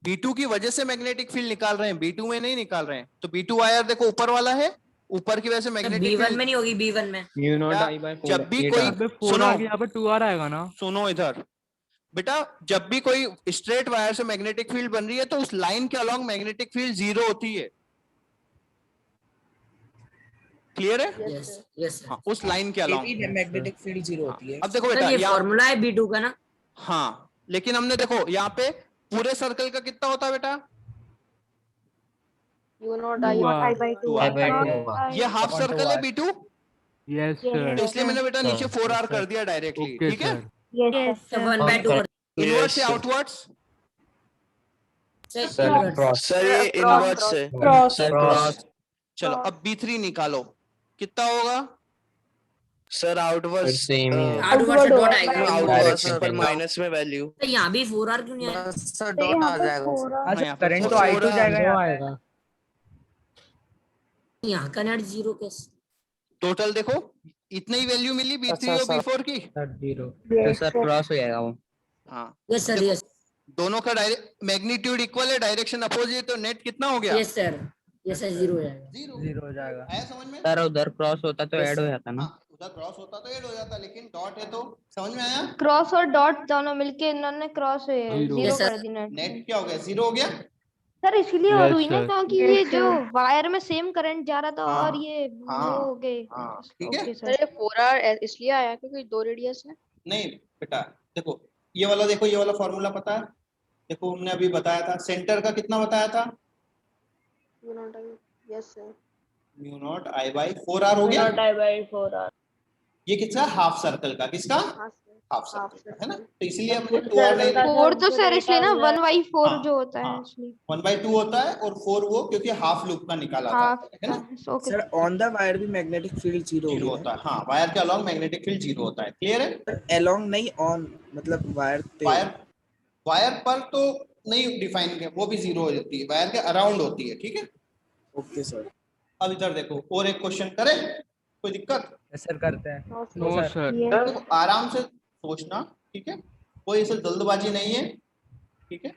B2 की वजह से मैग्नेटिक फील्ड निकाल रहे हैं, B2 में नहीं निकाल रहे हैं। तो B2 वायर देखो ऊपर वाला है, ऊपर की वजह से मैग्नेटिक B1 फील्ड में नहीं होगी, B1 में। म्यू नॉट क्या? आई बाय 4 जब भी कोई सुनो यहाँ पे 2R आएगा ना, सुनो इधर बेटा, जब भी कोई स्ट्रेट वायर से मैग्नेटिक फील्ड बन रही है तो उस लाइन के अलोंग मैग्नेटिक फील्ड 0 होती है। क्लियर है? यस यस हाँ, उस लाइन के अलोंग। मैग्नेटिक फील्ड 0 होती है। अब देखो सर बेटा ये यहाँ, फॉर्मूला है B2 का ना। हाँ, लेकिन हमने देखो यहाँ पे पूरे सर्कल का कितना होता है बेटा? U not I by 2 2R। ये हाफ सर्कल है B2। Yes sir. तो इसलिए मैंने बेटा नीचे 4R कर दिया डायरेक्टली, ठीक है? यस 1/2 कर इनवर्ड से आउटवर्ड्स? सर ये इनवर्ट से क्रॉस। चलो अब B3 निकालो, कितना होगा? सर आउटवर्ड सेम ही है। आउटवर्ड से डॉट आएगा। आउटवर्ड पर माइनस में वैल्यू। तो यहाँ भी 4R क्यों नहीं आया? सर डॉट आ जाएगा। अच्छा, करंट तो I2 जाएगा। यहाँ का नेट 0 कैसे? टोटल देखो इतनी ही वैल्यू मिली B3 और B4 की। 0 तो सर क्रॉस हो जाएगा वो। हाँ, यस सर यस दोनों का मैग्नीट्यूड इक्वल है, डायरेक्शन अपोजिट, तो नेट कितना हो गया? यस सर 0 हो जाएगा। 0 हो जाएगा। आया समझ में? सर उधर क्रॉस होता तो ऐड हो जाता ना। हाँ, उधर क्रॉस होता तो ऐड हो जाता, लेकिन डॉट है तो समझ में आया? क्रॉस और डॉट दोनों मिलके इन्होंने क्रॉस Yes, जीरो sir. कर दी नेट। नेट क्या हो गया? 0 हो गया। सर इसलिए और Yes, हुई ना sir. क्योंकि ये जो वायर में सेम करंट जा रहा था हाँ, और ये हाँ, वो हो गए। हाँ, ठीक है। ओके सर ये 4R इसलिए आया क्योंकि 2 रेडियस है। नहीं बेटा देखो, ये वाला देखो, ये वाला फॉर्मूला पता है? देखो हमने अभी बताया था, सेंटर का कितना बताया था? U not I yes sir. Mu naught I by 4R हो गया। I by 4R ये किसका? हाफ सर्कल का। किसका? हाँ सर। हाफ सर्कल का, है ना? तो इसलिए हमने full 2R नहीं, circle का 4 तो सर इसलिए ना 1/4 हाँ, जो होता है हाँ। इसलिए। 1/2 होता है और 4 वो क्योंकि हाफ लूप का निकाला था, है ना? Okay sir on the wire भी मैग्नेटिक फील्ड 0 0 होता है। हाँ, वायर के अलोंग मैग्नेटिक फील्ड 0 होता है। क्लियर है? अलोंग नहीं ऑन, मतलब वायर पे। वायर पर तो नहीं डिफाइन किया, वो भी 0 हो जाती है, वायर के अराउंड होती है, ठीक है? Okay sir. अब इधर देखो, और एक क्वेश्चन करें, कोई दिक्कत? सर करते हैं। No sir. देखो आराम से सोचना, ठीक है? कोई ऐसे जल्दबाजी नहीं है, ठीक है?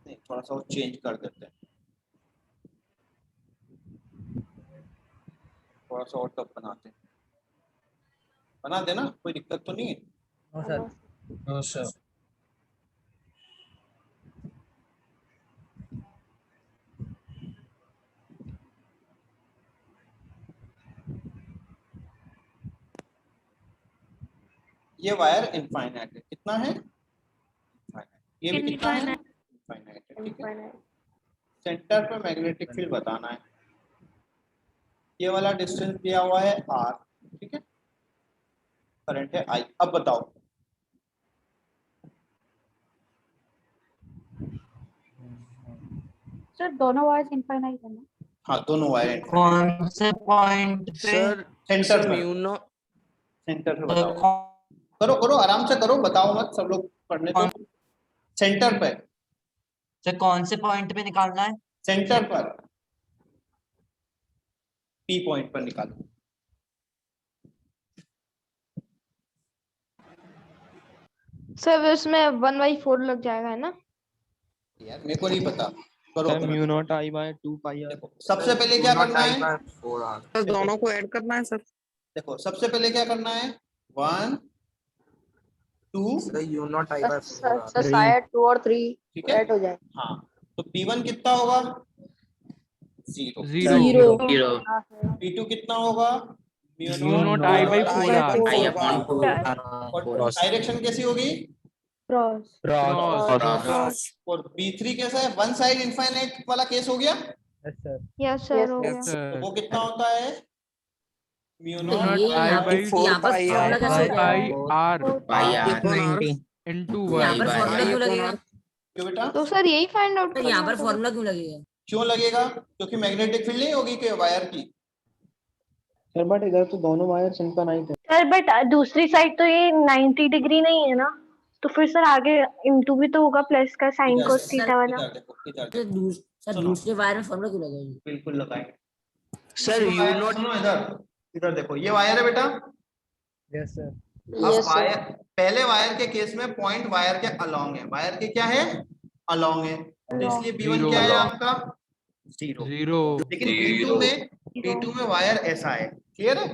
नहीं, थोड़ा सा वो चेंज कर देते हैं, थोड़ा सा और टफ बनाते हैं। बना देना, कोई दिक्कत तो नहीं है? No sir. No sir. ये वायर इनफाइनाइट है, कितना है? Infinite. ये भी कितना है? इनफाइनाइट है, ठीक है? सेंटर पे मैग्नेटिक फील्ड बताना है। ये वाला डिस्टेंस दिया हुआ है R, ठीक है? करंट है I। अब बताओ सर दोनों वायर्स इनफाइनाइट है ना? हाँ, दोनों वायर कौन से पॉइंट पे? सर सेंटर पे, म्यू नॉट सेंटर पे बताओ। करो करो, आराम से करो, बताओ मत, सब लोग पढ़ने दो। सेंटर पे, सर कौन से पॉइंट पे निकालना है? सेंटर पर, P पॉइंट पर निकालो। सर इसमें 1/4 लग जाएगा, है ना? यार मेरे को नहीं पता, करो। Mu naught I by 2 pi R। देखो सबसे पहले क्या करना है? सर दोनों को ऐड करना है सर। देखो सबसे पहले क्या करना है? 1 2, sir mu naught I by 4R। Sir शायद 2 और 3 ठीक है? ऐड हो जाए। हाँ, तो P1 कितना होगा? 0। 0 P2 कितना होगा? Mu naught I by 4R। और डायरेक्शन कैसी होगी? क्रॉस। और B3 कैसा है? वन साइड इनफाइनाइट वाला केस हो गया। यस सर हो गया। तो वो कितना होता है? म्यू नॉट I बाई यहाँ पर फॉर्मूला कैसे होता है? I R। into तो यहाँ पर y फॉर्मूला क्यों लगेगा? क्यों बेटा? तो सर यही फाइंड आउट तो यहाँ पर फॉर्मूला क्यों लगेगा? क्यों लगेगा? क्योंकि मैग्नेटिक फील्ड नहीं होगी कि वायर की। सर बट इधर तो दोनों वायर्स इनफाइनाइट है। सर बट दूसरी साइड तो ये 90 डिग्री नहीं है ना, तो फिर सर आगे इनटू भी तो होगा प्लस का साइन इधर कोस देखो, थीटा वाला। इधर देखो, इधर तो देखो, सर सुनो। दूसरे वायर में फॉर्मूला क्यों लगेगा? बिल्कुल लगाएंगे सर सुनो यू वायर- नॉट सुनो इधर, इधर देखो, ये वायर है बेटा। Yes sir. अब यस सर। वायर, पहले वायर के केस में पॉइंट वायर के अलोंग है, वायर के क्या है? अलोंग है, तो इसलिए B1 Zero. क्या है आपका? 0। 0 लेकिन B2 में वायर ऐसा है, क्लियर है?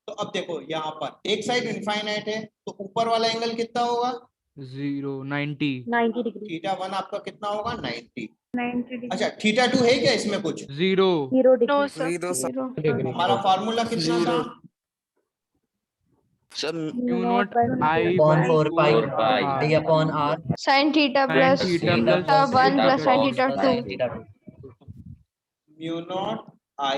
तो अब देखो यहाँ पर एक साइड इनफाइनाइट है, तो ऊपर वाला एंगल कितना होगा? 0 90 90 डिग्री। θ1 आपका कितना होगा? 90। 90 डिग्री। अच्छा θ2 है क्या इसमें कुछ? 0 0 डिग्री। नो सर हमारा फार्मूला कितना था? Sir mu naught I upon by 4 pi 4 pi d upon r sin theta sin plus theta theta plus 1 plus sin theta theta 2 theta 2 mu naught I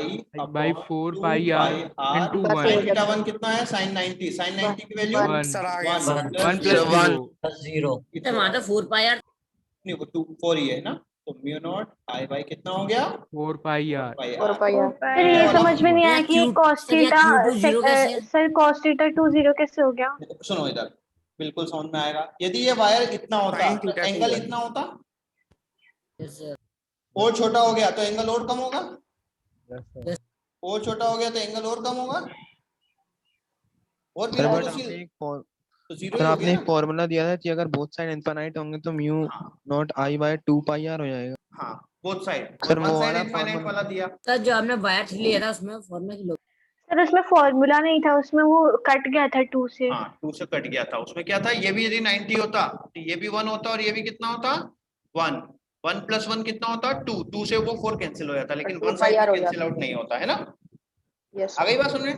by 4 pi r into 1 sin θ1 कितना है? sin 90। sin 90 की value 1 1 1 plus 0 plus 0 तो वहाँ तो 4 pi are नहीं, वो 2 4 ही है ना, तो म्यू नॉट I बाई कितना हो गया? 4 pi r पाई और r। Pi are. सर ये समझ में नहीं आया कि Q- cos सर, ये थीटा Q2 0 कैसे है? सर cos थीटा 2 0 कैसे हो गया? सुनो इधर, बिल्कुल समझ में आएगा। यदि ये वायर इतना होता तो एंगल इतना होता, Yes, sir. और छोटा हो गया तो एंगल और कम होगा, Yes. और छोटा हो गया तो एंगल और कम होगा, और सर बिल्कुल बट उसी आपने तो जीरो सर ही हो आपने गया एक ना। फॉर्मूला दिया था कि अगर बोथ साइड इनफाइनाइट होंगे तो mu naught I by 2 pi r हो जाएगा। हाँ, बोथ साइड, सर, वन वो साइड वाला इनफाइनाइट formula- वाला दिया। सर जो हमने वायर लिया था उसमें फॉर्मूला क्यों लगेगा? सर उसमें फॉर्मूला नहीं था, उसमें वो कट गया था 2 से। हाँ, 2 से कट गया था, उसमें क्या था? ये भी यदि 90 होता तो ये भी 1 होता और ये भी कितना होता? 1। 1 प्लस 1 कितना होता? 2। 2 से वो 4 कैंसिल हो जाता, लेकिन 2 वन साइड pi r हो कैंसिल जाता। आउट नहीं होता है ना। यस आ गई बात सुन रहे?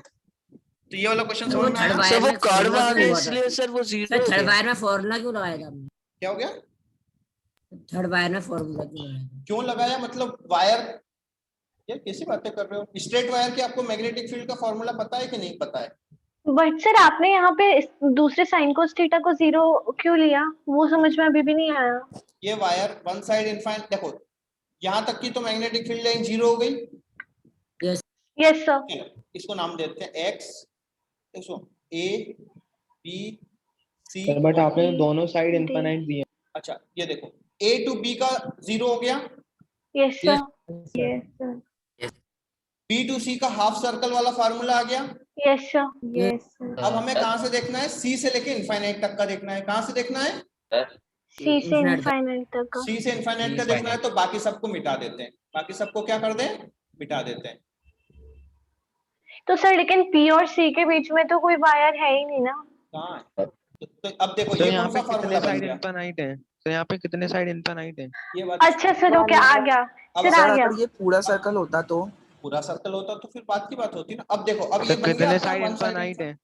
तो ये वाला क्वेश्चन सर वो समझ में थर्ड आया? वायर सर वो में कर्व फॉर्मूला आ क्यों गया हुआ था? इसलिए सर वो 0 सर हो थर्ड गया। वायर में फॉर्मूला क्यों लगाया था हमने? क्या हो गया? थर्ड वायर में फॉर्मूला क्यों लगाया था? क्यों लगाया मतलब वायर, यार कैसी बातें कर रहे हो? स्ट्रेट वायर के आपको मैग्नेटिक फील्ड का फॉर्मूला पता है कि नहीं पता है? बट सर आपने यहाँ पे दूसरे साइन कोस थीटा को 0 क्यों लिया, वो समझ में अभी भी नहीं आया। ये वायर वन साइड इनफाइनाइट, देखो यहाँ तक की तो मैग्नेटिक फील्ड लाइन 0 हो गई। Yes sir. इसको नाम देते हैं एक्स, इसको a b c. Sir but आपने दोनों साइड इनफाइनाइट दिए। अच्छा ये देखो, ए टू बी का 0 हो गया, yes sir. Yes sir. B to C का हाफ सर्कल वाला फार्मूला आ गया। Yes sir. Yes sir. अब हमें कहाँ से देखना है? सी से लेके इनफाइनाइट तक का देखना है। कहाँ से देखना है? सी से इनफाइनाइट तक का। सी से इनफाइनाइट का देखना है, तो बाकी सबको मिटा देते हैं। बाकी सबको क्या कर दें? मिटा देते हैं। तो सर लेकिन पी और सी के बीच में तो कोई वायर है ही नहीं ना। कहाँ है? तो अब देखो तो ये यहाँ कौन पे सा फार्मूला कितने बन साइड गया? इनफाइनाइट है? तो यहाँ पे कितने साइड इनफाइनाइट है? ये बात अच्छा सर ओके आ गया। अब सर आ सर गया। अगर ये पूरा सर्कल होता तो पूरा सर्कल होता तो फिर बात की बात होती ना। अब देखो, अब तो ये बन गया कितने आपका साइड वन साइड। इनफाइनाइट है?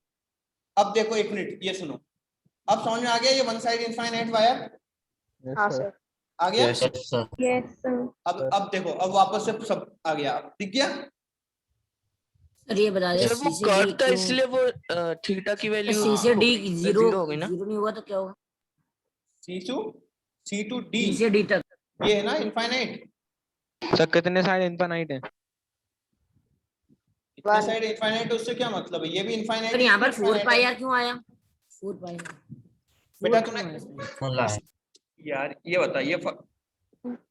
अब देखो एक मिनट, ये सुनो, अब समझ में आ गया ये वन साइड इनफाइनाइट वायर हाँ सर। आ गया। Yes sir. अब देखो, अब वापस से सब आ गया, अब दिख गया। सर ये बता दे सर वो सी से कर्व डी था क्यों? इसलिए वो थीटा की वैल्यू सी से डी 0 0 हो गई ना। 0 नहीं हुआ तो क्या होगा? सी टू डी, सी से डी तक। ये है ना इनफाइनाइट। सर कितने साइड इनफाइनाइट है? इतने साइड इनफाइनाइट, उससे क्या मतलब है? ये भी इनफाइनाइट। सर यहाँ पर 4 पाई आर क्यों आया? 4 पाई बेटा तुम्हें यार ये बता,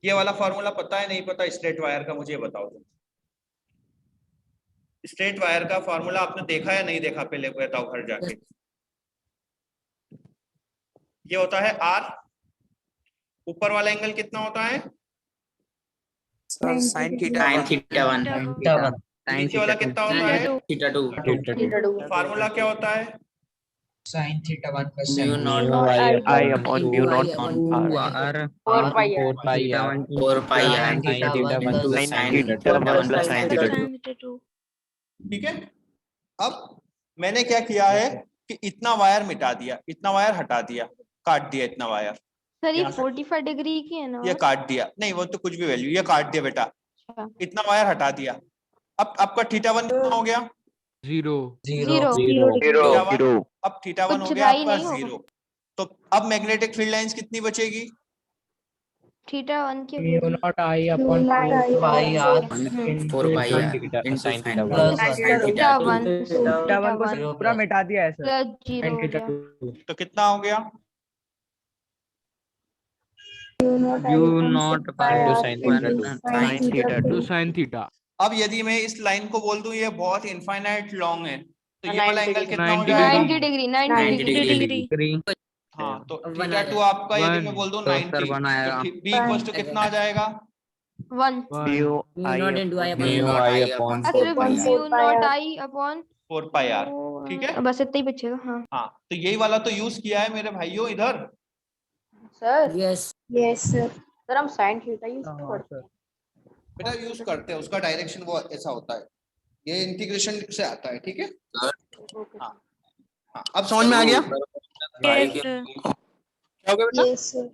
ये वाला फार्मूला पता है नहीं पता स्ट्रेट वायर का? मुझे बताओ तुम, स्ट्रेट वायर का फार्मूला आपने देखा या नहीं देखा? पहले बताओ घर जाके। ये होता है आर, ऊपर वाला एंगल कितना होता है? साइन थीटा थीटा 1 नीचे वाला कितना होता है? थीटा 2 थीटा 2 फार्मूला क्या होता है? Sine theta 1 plus mu naught I upon mu I naught upon on two r 4 pi r 4 pi r 4 pi r sin sin theta theta 1 1 plus sin sin theta 1 theta plus sin theta 2। ठीक है। अब मैंने क्या किया है कि इतना wire मिटा दिया, इतना वायर हटा दिया, काट दिया इतना वायर। सर ये यहाँ से- 45 डिग्री की है ना? ये काट दिया, नहीं वो तो कुछ भी वैल्यू, ये काट दिया बेटा, इतना वायर हटा दिया। अब आपका θ1 कितना हो गया? 0 0 θ1 अब θ1 हो कुछ गया भाई आपका नहीं होगा। 0। तो अब मैग्नेटिक फील्ड लाइंस कितनी बचेगी? थीटा 1 के Mu naught I upon Mu 4 naught I pi upon r 4 pi sin r theta into sin theta plus plus sin theta theta 1 theta 1 को zero पूरा plus मिटा दिया है सर प्लस 0 हो sin theta गया 2 तो कितना हो गया? u naught pi into r sin square theta 2 sin theta 2 sin theta अब यदि मैं इस लाइन को बोल दूं ये बहुत इनफाइनाइट लॉन्ग है, तो ये वाला 90 एंगल कितना हो 90 जाएगा? 90 डिग्री 90 90 डिग्री degree degree हाँ, तो अब थीटा बना 2 आपका यदि मैं वन। बोल दूं तो 90, सर बनाएगा तो b इक्वल्स टू कितना आ जाएगा? 1 mu mu I naught into I upon mu 4 I upon 4 सिर्फ pi r mu naught I upon 4 pi r, ठीक है? बस इतना ही बचेगा। हाँ हाँ, तो यही वाला तो यूज किया है मेरे भाइयों इधर। Sir yes Yes, sir. Sir हम साइन थीटा यूज हाँ करते सर हैं। बेटा यूज करते हैं, उसका डायरेक्शन वो ऐसा होता है, ये इंटीग्रेशन से आता है, ठीक है? ओके हाँ हाँ, अब समझ में आ गया? पाई क्यों क्या हो गया बेटा? Yes, sir.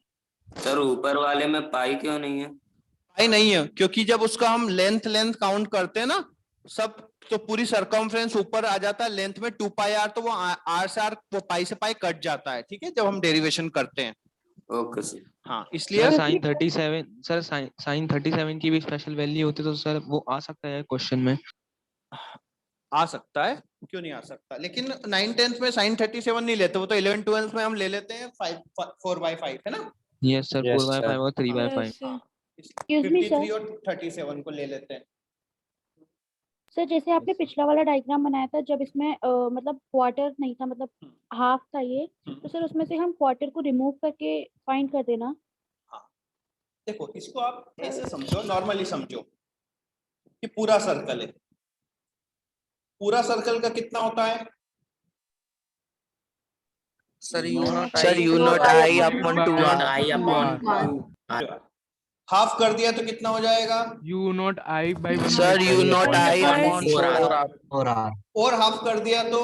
सर ऊपर वाले में पाई क्यों नहीं है? पाई नहीं है क्योंकि जब उसका हम लेंथ काउंट करते हैं ना सब, तो पूरी सरकमफ्रेंस ऊपर आ जाता है लेंथ में 2 पाई आर, तो वो आर से आर वो पाई से पाई कट जाता है, ठीक है, जब हम डेरिवेशन करते हैं। Okay sir. हाँ, इसलिए साइन 37 सर साइन 37 की भी स्पेशल वैल्यू होती तो सर वो आ सकता है क्वेश्चन में। आ सकता है, क्यों नहीं आ सकता, लेकिन 9th-10th में साइन 37 नहीं लेते, वो तो 11th-12th में हम ले लेते हैं 4/5, है ना? यस सर 4/5 और 3/5। Excuse me, sir. 53 और 37 को ले लेते हैं। सर जैसे आपने पिछला वाला डायग्राम बनाया था जब इसमें मतलब क्वार्टर नहीं था, मतलब हाफ था ये, तो सर उसमें से हम क्वार्टर को रिमूव करके फाइंड कर देना। देखो इसको आप ऐसे समझो, नॉर्मली समझो कि पूरा सर्कल है, पूरा सर्कल का कितना होता है? Sir u naught sir u naught I upon 2 not r I upon 2 half कर दिया तो कितना हो जाएगा? u naught I by 1 sir u naught I upon 4 4 r और हाफ कर दिया तो?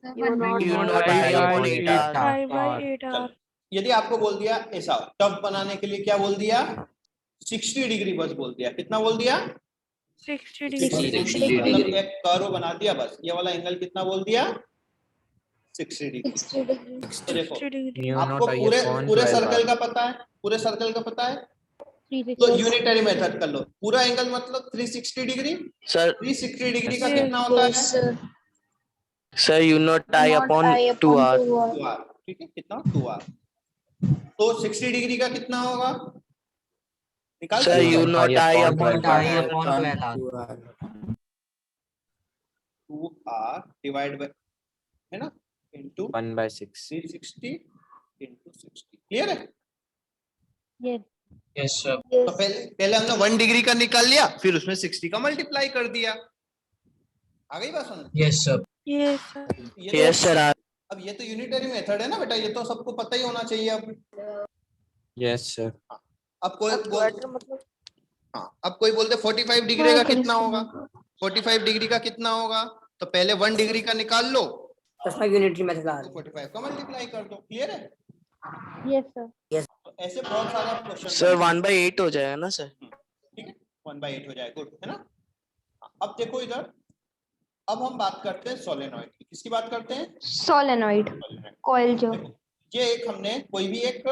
u naught I upon 8 r चलो, यदि आपको बोल दिया ऐसा टफ बनाने के लिए क्या बोल दिया? 60 डिग्री बस बोल दिया, कितना बोल दिया? 60 मतलब एक कर्व बना दिया बस, ये वाला एंगल कितना बोल दिया? 60 डिग्री। 60 degree. तो देखो mu आपको naught I पूरे upon पूरे 12 सर्कल r का पता है, पूरे सर्कल का पता है, 360 तो यूनिटरी मेथड कर लो, पूरा एंगल मतलब 360 डिग्री। सर 360 डिग्री का कितना होता है? Yes, sir. Sir u naught I Not upon I 2 upon r 2 r. 2r, ठीक है, कितना? 2r। तो 60 डिग्री का कितना होगा? निकाल सर सकते u हो? naught I upon 2r divide by, है ना, इनटू 1/6 360 इनटू 60, क्लियर है? ये यस सर। तो पहले हमने 1 डिग्री का निकाल लिया, फिर उसमें 60 का मल्टीप्लाई कर दिया। आ गई बात समझ? Yes sir. यस ये तो- यस सर अब ये तो यूनिटरी मेथड है ना बेटा, ये तो सबको पता ही होना चाहिए। अब यस सर अब कोई बोल, क्वार्टर मतलब हाँ, अब कोई बोलते 45 डिग्री का कितना होगा? 45 डिग्री का कितना होगा? तो पहले 1 डिग्री का निकाल लो, उसमें यूनिटरी मेथड आ तो 45 का मल्टीप्लाई कर दो, क्लियर है? Yes sir. तो ऐसे बहुत सारे क्वेश्चन सर 1/8 हो जाएगा ना सर? ठीक है, 1/8 हो जाए, गुड, है ना? अब देखो इधर, अब हम बात करते हैं सोलेनॉइड की। किसकी बात करते हैं? सोलेनॉइड कॉइल जो देखो, ये एक हमने कोई भी एक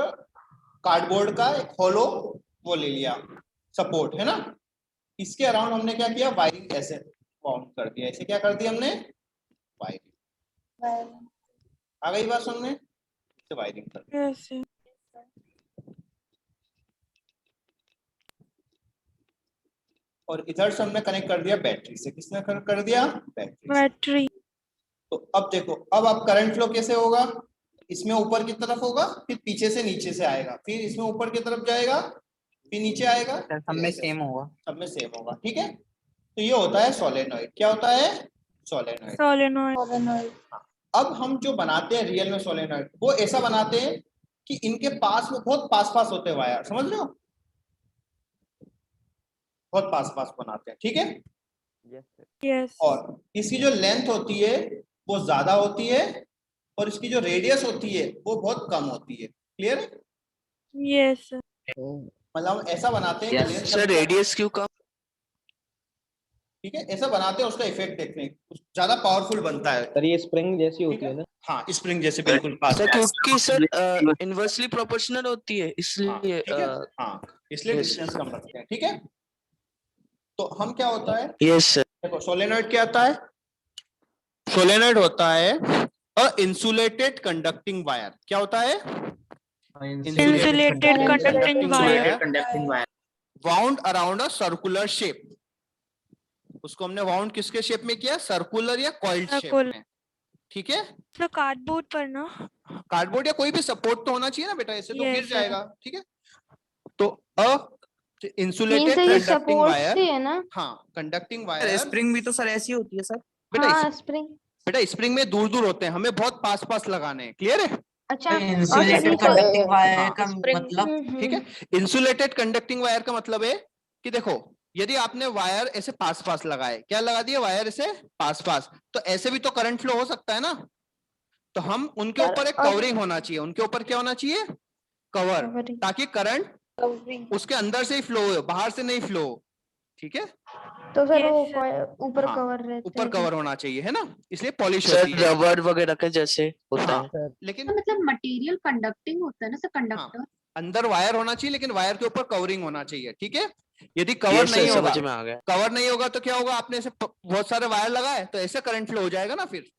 कार्डबोर्ड का एक होलो वो ले लिया सपोर्ट, है ना, इसके अराउंड हमने क्या किया? वायरिंग ऐसे बाउंड कर दिया, ऐसे क्या कर दिया हमने? वायरिंग। आ गई बात सुनने? इसे वायरिंग कर दिया। और इधर से हमने कनेक्ट कर दिया बैटरी से। किसने कर दिया? बैटरी। तो अब देखो, अब आप करंट फ्लो कैसे होगा? इसमें ऊपर की तरफ होगा, फिर पीछे से नीचे से आएगा, फिर इसमें ऊपर की तरफ जाएगा, फिर नीचे आएगा, सब में सेम होगा। सब में सेम होगा, ठीक है? तो ये होता है सोलेनॉइड। क्या होता है? सोलेनॉइड। अब हम जो बनाते हैं रियल में सोलेनॉइड, वो ऐसा बनाते हैं कि इनके पास में बहुत पास होते हैं वायर, समझ रहे हो? बहुत पास बनाते हैं, ठीक है? और इसकी जो लेंथ होती है वो ज्यादा होती है, और इसकी जो रेडियस होती है वो बहुत कम होती है, क्लियर है? यस मतलब ऐसा बनाते हैं कि length सर रेडियस क्यों कम? ठीक है, ऐसा बनाते हैं, उसका इफेक्ट देखने ज्यादा पावरफुल बनता है। सर ये स्प्रिंग जैसी होती है ना? हाँ, स्प्रिंग जैसे बिल्कुल पास सर क्योंकि सर इनवर्सली प्रोपोर्शनल होती है इसलिए ठीक है, हाँ इसलिए डिस्टेंस कम रखते हैं। ठीक है, तो हम क्या होता है, यस सर। देखो सोलेनॉइड क्या आता है, सोलेनॉइड होता है अ इंसुलेटेड कंडक्टिंग वायर। क्या होता है, Insulated conducting wire. Wound around a circular shape. उसको हमने वाउंड किसके शेप में किया, सर्कुलर या कॉइल्ड शेप में। ठीक है, So cardboard पर ना? कार्डबोर्ड या कोई भी सपोर्ट तो होना चाहिए ना बेटा, ऐसे तो गिर Yes, sir. जाएगा। ठीक है, तो अ इंसुलेटेड मीन्स ये कंडक्टिंग सपोर्ट वायर, से है ना? हाँ कंडक्टिंग वायर। स्प्रिंग भी तो सर ऐसी होती है सर। बेटा हाँ स्प्रिंग। बेटा स्प्रिंग में दूर दूर होते हैं, हमें बहुत पास पास लगाने हैं। क्लियर है? अच्छा, और सर इंसुलेटेड ये कंडक्टिंग वायर हाँ, का मतलब ठीक है, इंसुलेटेड कंडक्टिंग वायर का मतलब है कि देखो यदि आपने वायर ऐसे पास पास लगाए, क्या लगा दिए, वायर ऐसे पास पास, तो ऐसे भी तो करंट फ्लो हो सकता है ना। तो हम उनके ऊपर एक कवरिंग होना चाहिए, उनके ऊपर क्या होना चाहिए, कवर, ताकि करंट उसके अंदर से ही फ्लो हो, बाहर से नहीं फ्लो हो। ठीक है, तो सर Yes, वो sir. ऊपर हाँ, कवर रहते ऊपर हैं। कवर होना चाहिए, है ना, इसलिए पॉलिश सर होती है। रबर वगैरह का जैसे होता हाँ, है। लेकिन मतलब मटेरियल कंडक्टिंग होता है ना सर, हाँ, कंडक्टर। अंदर वायर होना चाहिए, लेकिन वायर के ऊपर कवरिंग होना चाहिए। ठीक है, यदि कवर यस सर, नहीं होगा, समझ में आ गया। कवर नहीं होगा तो क्या होगा, आपने ऐसे बहुत सारे वायर लगाए तो ऐसे करंट फ्लो हो जाएगा ना फिर।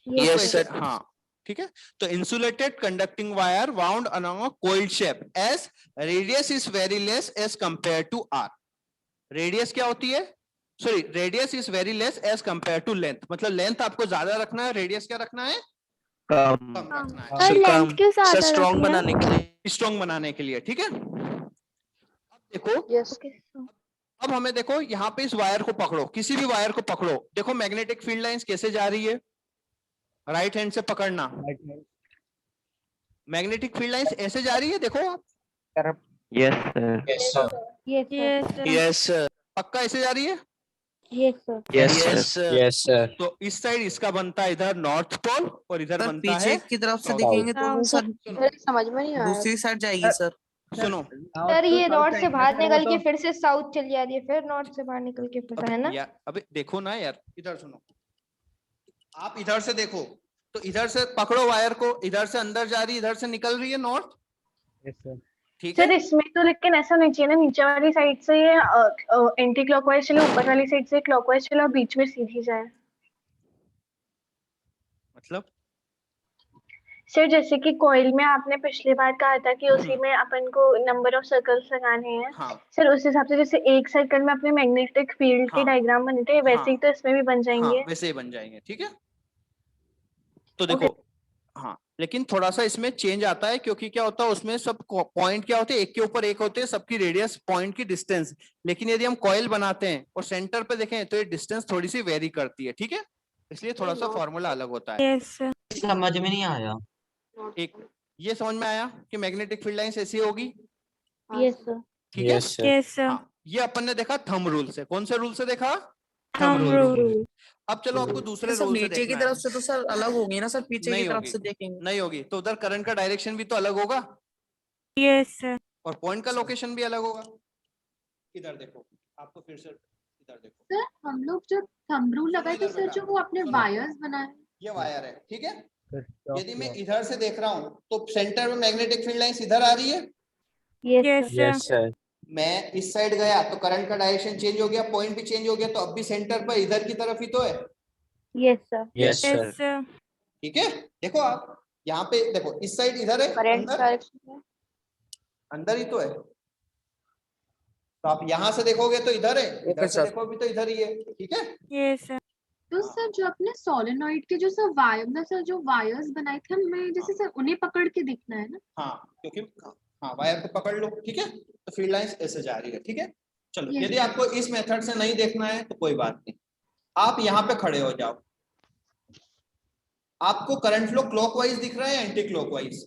Yes sir. हाँ, ठीक है, तो insulated conducting wire wound along a coiled shape as radius is very less as compare to r. Radius क्या होती है, sorry, radius is very less as compare to length. मतलब लेंथ आपको ज्यादा रखना है, रेडियस क्या रखना है, कम रखना है, सर लेंथ क्यों सर ज्यादा स्ट्रॉन्ग रखना है? बनाने के लिए। स्ट्रॉन्ग बनाने के लिए। ठीक है, अब देखो, यस अब हमें देखो यहाँ पे इस वायर को पकड़ो, किसी भी वायर को पकड़ो, देखो मैग्नेटिक फील्ड लाइंस कैसे जा रही है, राइट हैंड से पकड़ना, मैग्नेटिक फील्ड लाइंस ऐसे जा रही है, देखो आप, yes sir. Yes sir. Yes, sir. Yes sir. पक्का ऐसे जा रही है। Yes sir. Yes sir. Yes sir. तो इस साइड इसका बनता है इधर नॉर्थ पोल और इधर सर बनता है पीछे की तरफ से south देखेंगे तो वो South. सर मेरी समझ में नहीं आया। दूसरी साइड जाएगी सर। सुनो, सर ये नॉर्थ से बाहर निकल के फिर से साउथ चली जा रही है, फिर नॉर्थ से बाहर निकल के फिर, है ना? यार अबे देखो ना यार, इधर सुनो, आप इधर से देखो तो इधर से पकड़ो वायर को, इधर से अंदर जा रही है, इधर से निकल रही है नॉर्थ। ठीक सर है, इसमें तो लेकिन ऐसा नहीं चाहिए ना, नीचे वाली साइड से ये एंटी क्लॉकवाइज चले, ऊपर वाली साइड से क्लॉकवाइज चले और बीच में सीधी जाए। मतलब सर जैसे कि कॉइल में आपने पिछली बार कहा था कि उसी में अपन को नंबर ऑफ सर्कल्स लगाने हैं। हाँ, सर उस हिसाब से जैसे एक सर्कल में अपने मैग्नेटिक फील्ड के हाँ, डायग्राम बने थे, वैसे ही तो इसमें भी बन जाएंगे। हाँ वैसे ही बन जाएंगे। ठीक है, तो देखो हाँ, लेकिन थोड़ा सा इसमें चेंज आता है, क्योंकि क्या होता है उसमें सब पॉइंट क्या होते हैं, एक के ऊपर एक होते हैं, सबकी रेडियस पॉइंट की डिस्टेंस। लेकिन यदि हम कॉइल बनाते हैं और सेंटर पे देखें तो ये डिस्टेंस थोड़ी सी वेरी करती है। ठीक है, इसलिए थोड़ा सा फॉर्मूला अलग होता है। Yes, sir. समझ में नहीं आया। एक ये समझ में आया कि मैग्नेटिक फील्ड लाइंस ऐसी होगी। Yes sir. ठीक है, Yes, sir. हाँ, ये अपन ने देखा थंब रूल से। कौन से रूल से देखा, Thumb rule. अब चलो आपको दूसरे सर रूल से नीचे की देखना तरफ है। से तो सर अलग होगी ना सर, पीछे की नहीं तरफ होगी, से देखेंगे। नहीं होगी, तो उधर करंट का डायरेक्शन भी तो अलग होगा Yes, sir. और पॉइंट का लोकेशन भी अलग होगा। इधर देखो, आपको फिर से इधर देखो, सर हम लोग जो थंब रूल लगाए थे सर, जो वो अपने वायर्स बनाए। ये वायर है। ठीक है, यदि मैं इधर से देख रहा हूँ तो सेंटर में मैग्नेटिक फील्ड लाइंस इधर आ रही है। Yes, sir. सर। मैं इस साइड गया तो करंट का डायरेक्शन चेंज हो गया, पॉइंट भी चेंज हो गया, तो अब भी सेंटर पर इधर की तरफ ही तो है। Yes sir. Yes Yes, sir. sir. ठीक है, देखो आप यहाँ पे देखो, इस साइड इधर है, करंट अंदर डायरेक्शन में। अंदर ही तो है। तो आप यहाँ से देखोगे तो इधर है, इधर से सर। देखोगे तो इधर ही है। ठीक है, Yes, sir. तो सर जो अपने सोलेनॉइड के जो सर वायर में सर जो वायर्स बनाए थे हमें, जैसे सर उन्हें पकड़ के देखना है ना। हाँ, क्योंकि हाँ वायर को पकड़ लो। ठीक है, तो फील्ड लाइंस ऐसे जा रही है। ठीक है, चलो Yes. यदि आपको इस मेथड से नहीं देखना है तो कोई बात नहीं, आप यहाँ पे खड़े हो जाओ। आपको करंट फ्लो क्लॉकवाइज दिख रहा है एंटी क्लॉकवाइज?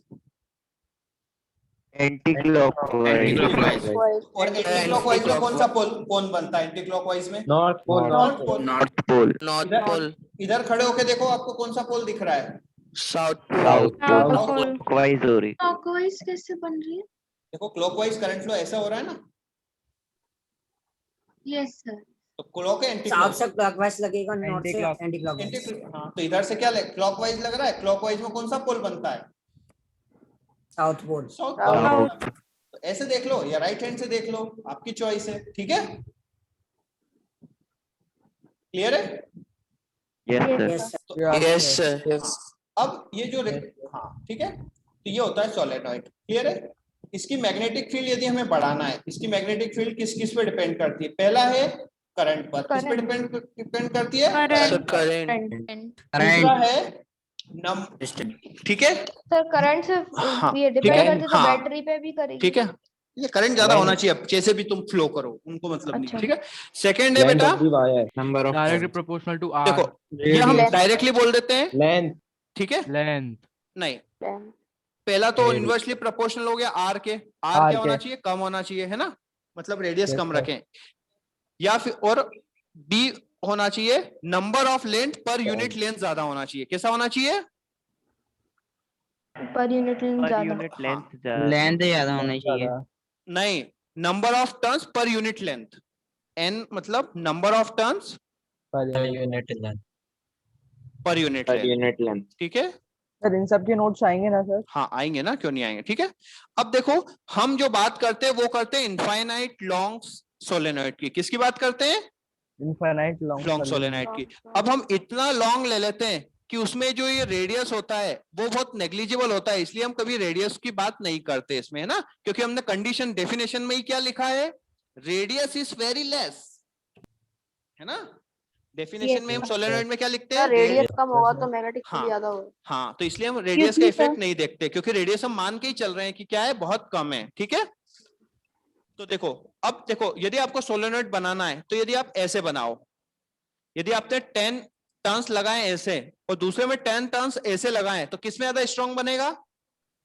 Anti clockwise. और एंटी क्लॉकवाइज में कौन सा पोल कौन बनता है एंटी क्लॉकवाइज में? North pole. North pole. North pole. North pole. इधर खड़े होके देखो, आपको कौन सा पोल दिख रहा है? साउथ South पोल। pole. क्लॉकवाइज हो रही। क्लॉकवाइज कैसे बन रही है? देखो क्लॉकवाइज करंट फ्लो ऐसा हो रहा है ना। Yes sir. तो क्लॉक है एंटी साउथ से क्लॉकवाइज लगेगा, नॉर्थ से एंटी क्लॉकवाइज। हाँ, तो इधर से क्या क्लॉकवाइज लग रहा है, क्लॉकवाइज में कौन सा पोल बनता है, साउथ पोल। South pole. तो ऐसे देख लो या राइट हैंड से देख लो, आपकी चॉइस है, ठीक है, क्लियर है? Yes sir. अब ये जो हाँ ठीक है, तो ये होता है सोलेनॉइड, क्लियर है? इसकी मैग्नेटिक फील्ड यदि हमें बढ़ाना है, इसकी मैग्नेटिक फील्ड किस किस पे डिपेंड करती है? पहला है करंट पर, किस पे डिपेंड करती है? करंट। दूसरा है ठीक है सर करंट से हाँ, ये ठीक डिपेंड है, करती है, तो हाँ, बैटरी पे भी करेगी। ठीक है, ये करंट ज्यादा होना चाहिए, अब जैसे भी तुम फ्लो करो उनको मतलब नहीं, ठीक है। सेकंड है बेटा number of directly proportional to r. देखो, ये हम डायरेक्टली बोल देते हैं लेंथ, ठीक है, लेंथ नहीं, पहला तो इनवर्सली प्रोपोर्शनल हो गया आर के, आर क्या होना चाहिए, कम होना चाहिए, है ना, मतलब रेडियस कम रखें, या फिर और बी होना चाहिए number of length per unit length ज्यादा होना चाहिए, कैसा होना चाहिए, पर यूनिट लेंथ ज्यादा, लेंथ ज्यादा होनी चाहिए। नहीं, number of turns per unit length, N मतलब number of turns per unit length, per unit length, ठीक है सर। इन सब के नोट्स आएंगे ना सर? हाँ आएंगे ना, क्यों नहीं आएंगे, ठीक है। अब देखो हम जो बात करते हैं वो करते हैं इनफाइनाइट लॉन्ग सोलेनॉइड की, किसकी बात करते हैं, इनफाइनाइट लॉन्ग सोलेनॉइड की। अब हम इतना लॉन्ग ले लेते हैं कि उसमें जो ये रेडियस होता है वो बहुत नेग्लिजिबल होता है, इसलिए हम कभी रेडियस की बात नहीं करते इसमें, है ना, क्योंकि हमने कंडीशन डेफिनेशन में ही क्या लिखा है, रेडियस इज वेरी लेस, है ना, डेफिनेशन में हम सोलेनॉइड में क्या लिखते हैं, रेडियस कम होगा तो मैग्नेटिक फील्ड ज्यादा होगा। हाँ, तो इसलिए हम रेडियस का इफेक्ट नहीं देखते, क्योंकि रेडियस हम मान के ही चल रहे हैं कि क्या है, बहुत कम है, ठीक है। तो देखो, अब देखो यदि आपको सोलेनॉइड बनाना है तो यदि आप ऐसे बनाओ, यदि आपने 10 टर्न्स लगाए ऐसे और दूसरे में 10 टर्न्स ऐसे लगाए तो किसमें ज्यादा स्ट्रॉन्ग बनेगा,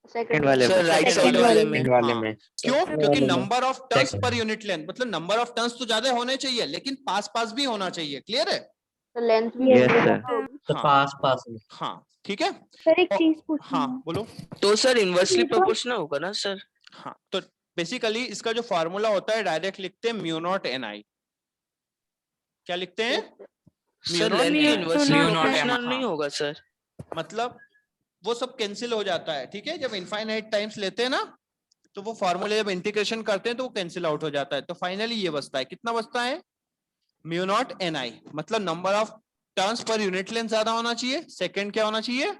सेकंड वाले सर राइट साइड वाले में। क्यों, क्योंकि number of turns per unit length, मतलब नंबर ऑफ टर्न्स तो ज्यादा होने चाहिए लेकिन पास पास भी होना चाहिए, क्लियर है, तो लेंथ भी तो पास पास में। हाँ ठीक है सर एक चीज पूछनी हाँ है। बोलो। तो सर इनवर्सली प्रोपोर्शनल होगा ना सर? हाँ, तो बेसिकली इसका जो फॉर्मूला होता है डायरेक्ट लिखते हैं म्यू नॉट एन आई, क्या लिखते हैं, सर लेंथ इनवर्सली प्रोपोर्शनल नहीं होगा सर? मतलब वो सब कैंसिल हो जाता है, ठीक है, जब इनफाइनाइट टाइम्स लेते हैं ना तो वो फॉर्मूले जब इंटीग्रेशन करते हैं तो वो कैंसिल आउट हो जाता है, तो फाइनली ये बचता है, कितना बचता है, म्यू नॉट एन आई, मतलब number of turns per unit length ज्यादा होना चाहिए, सेकंड क्या होना चाहिए,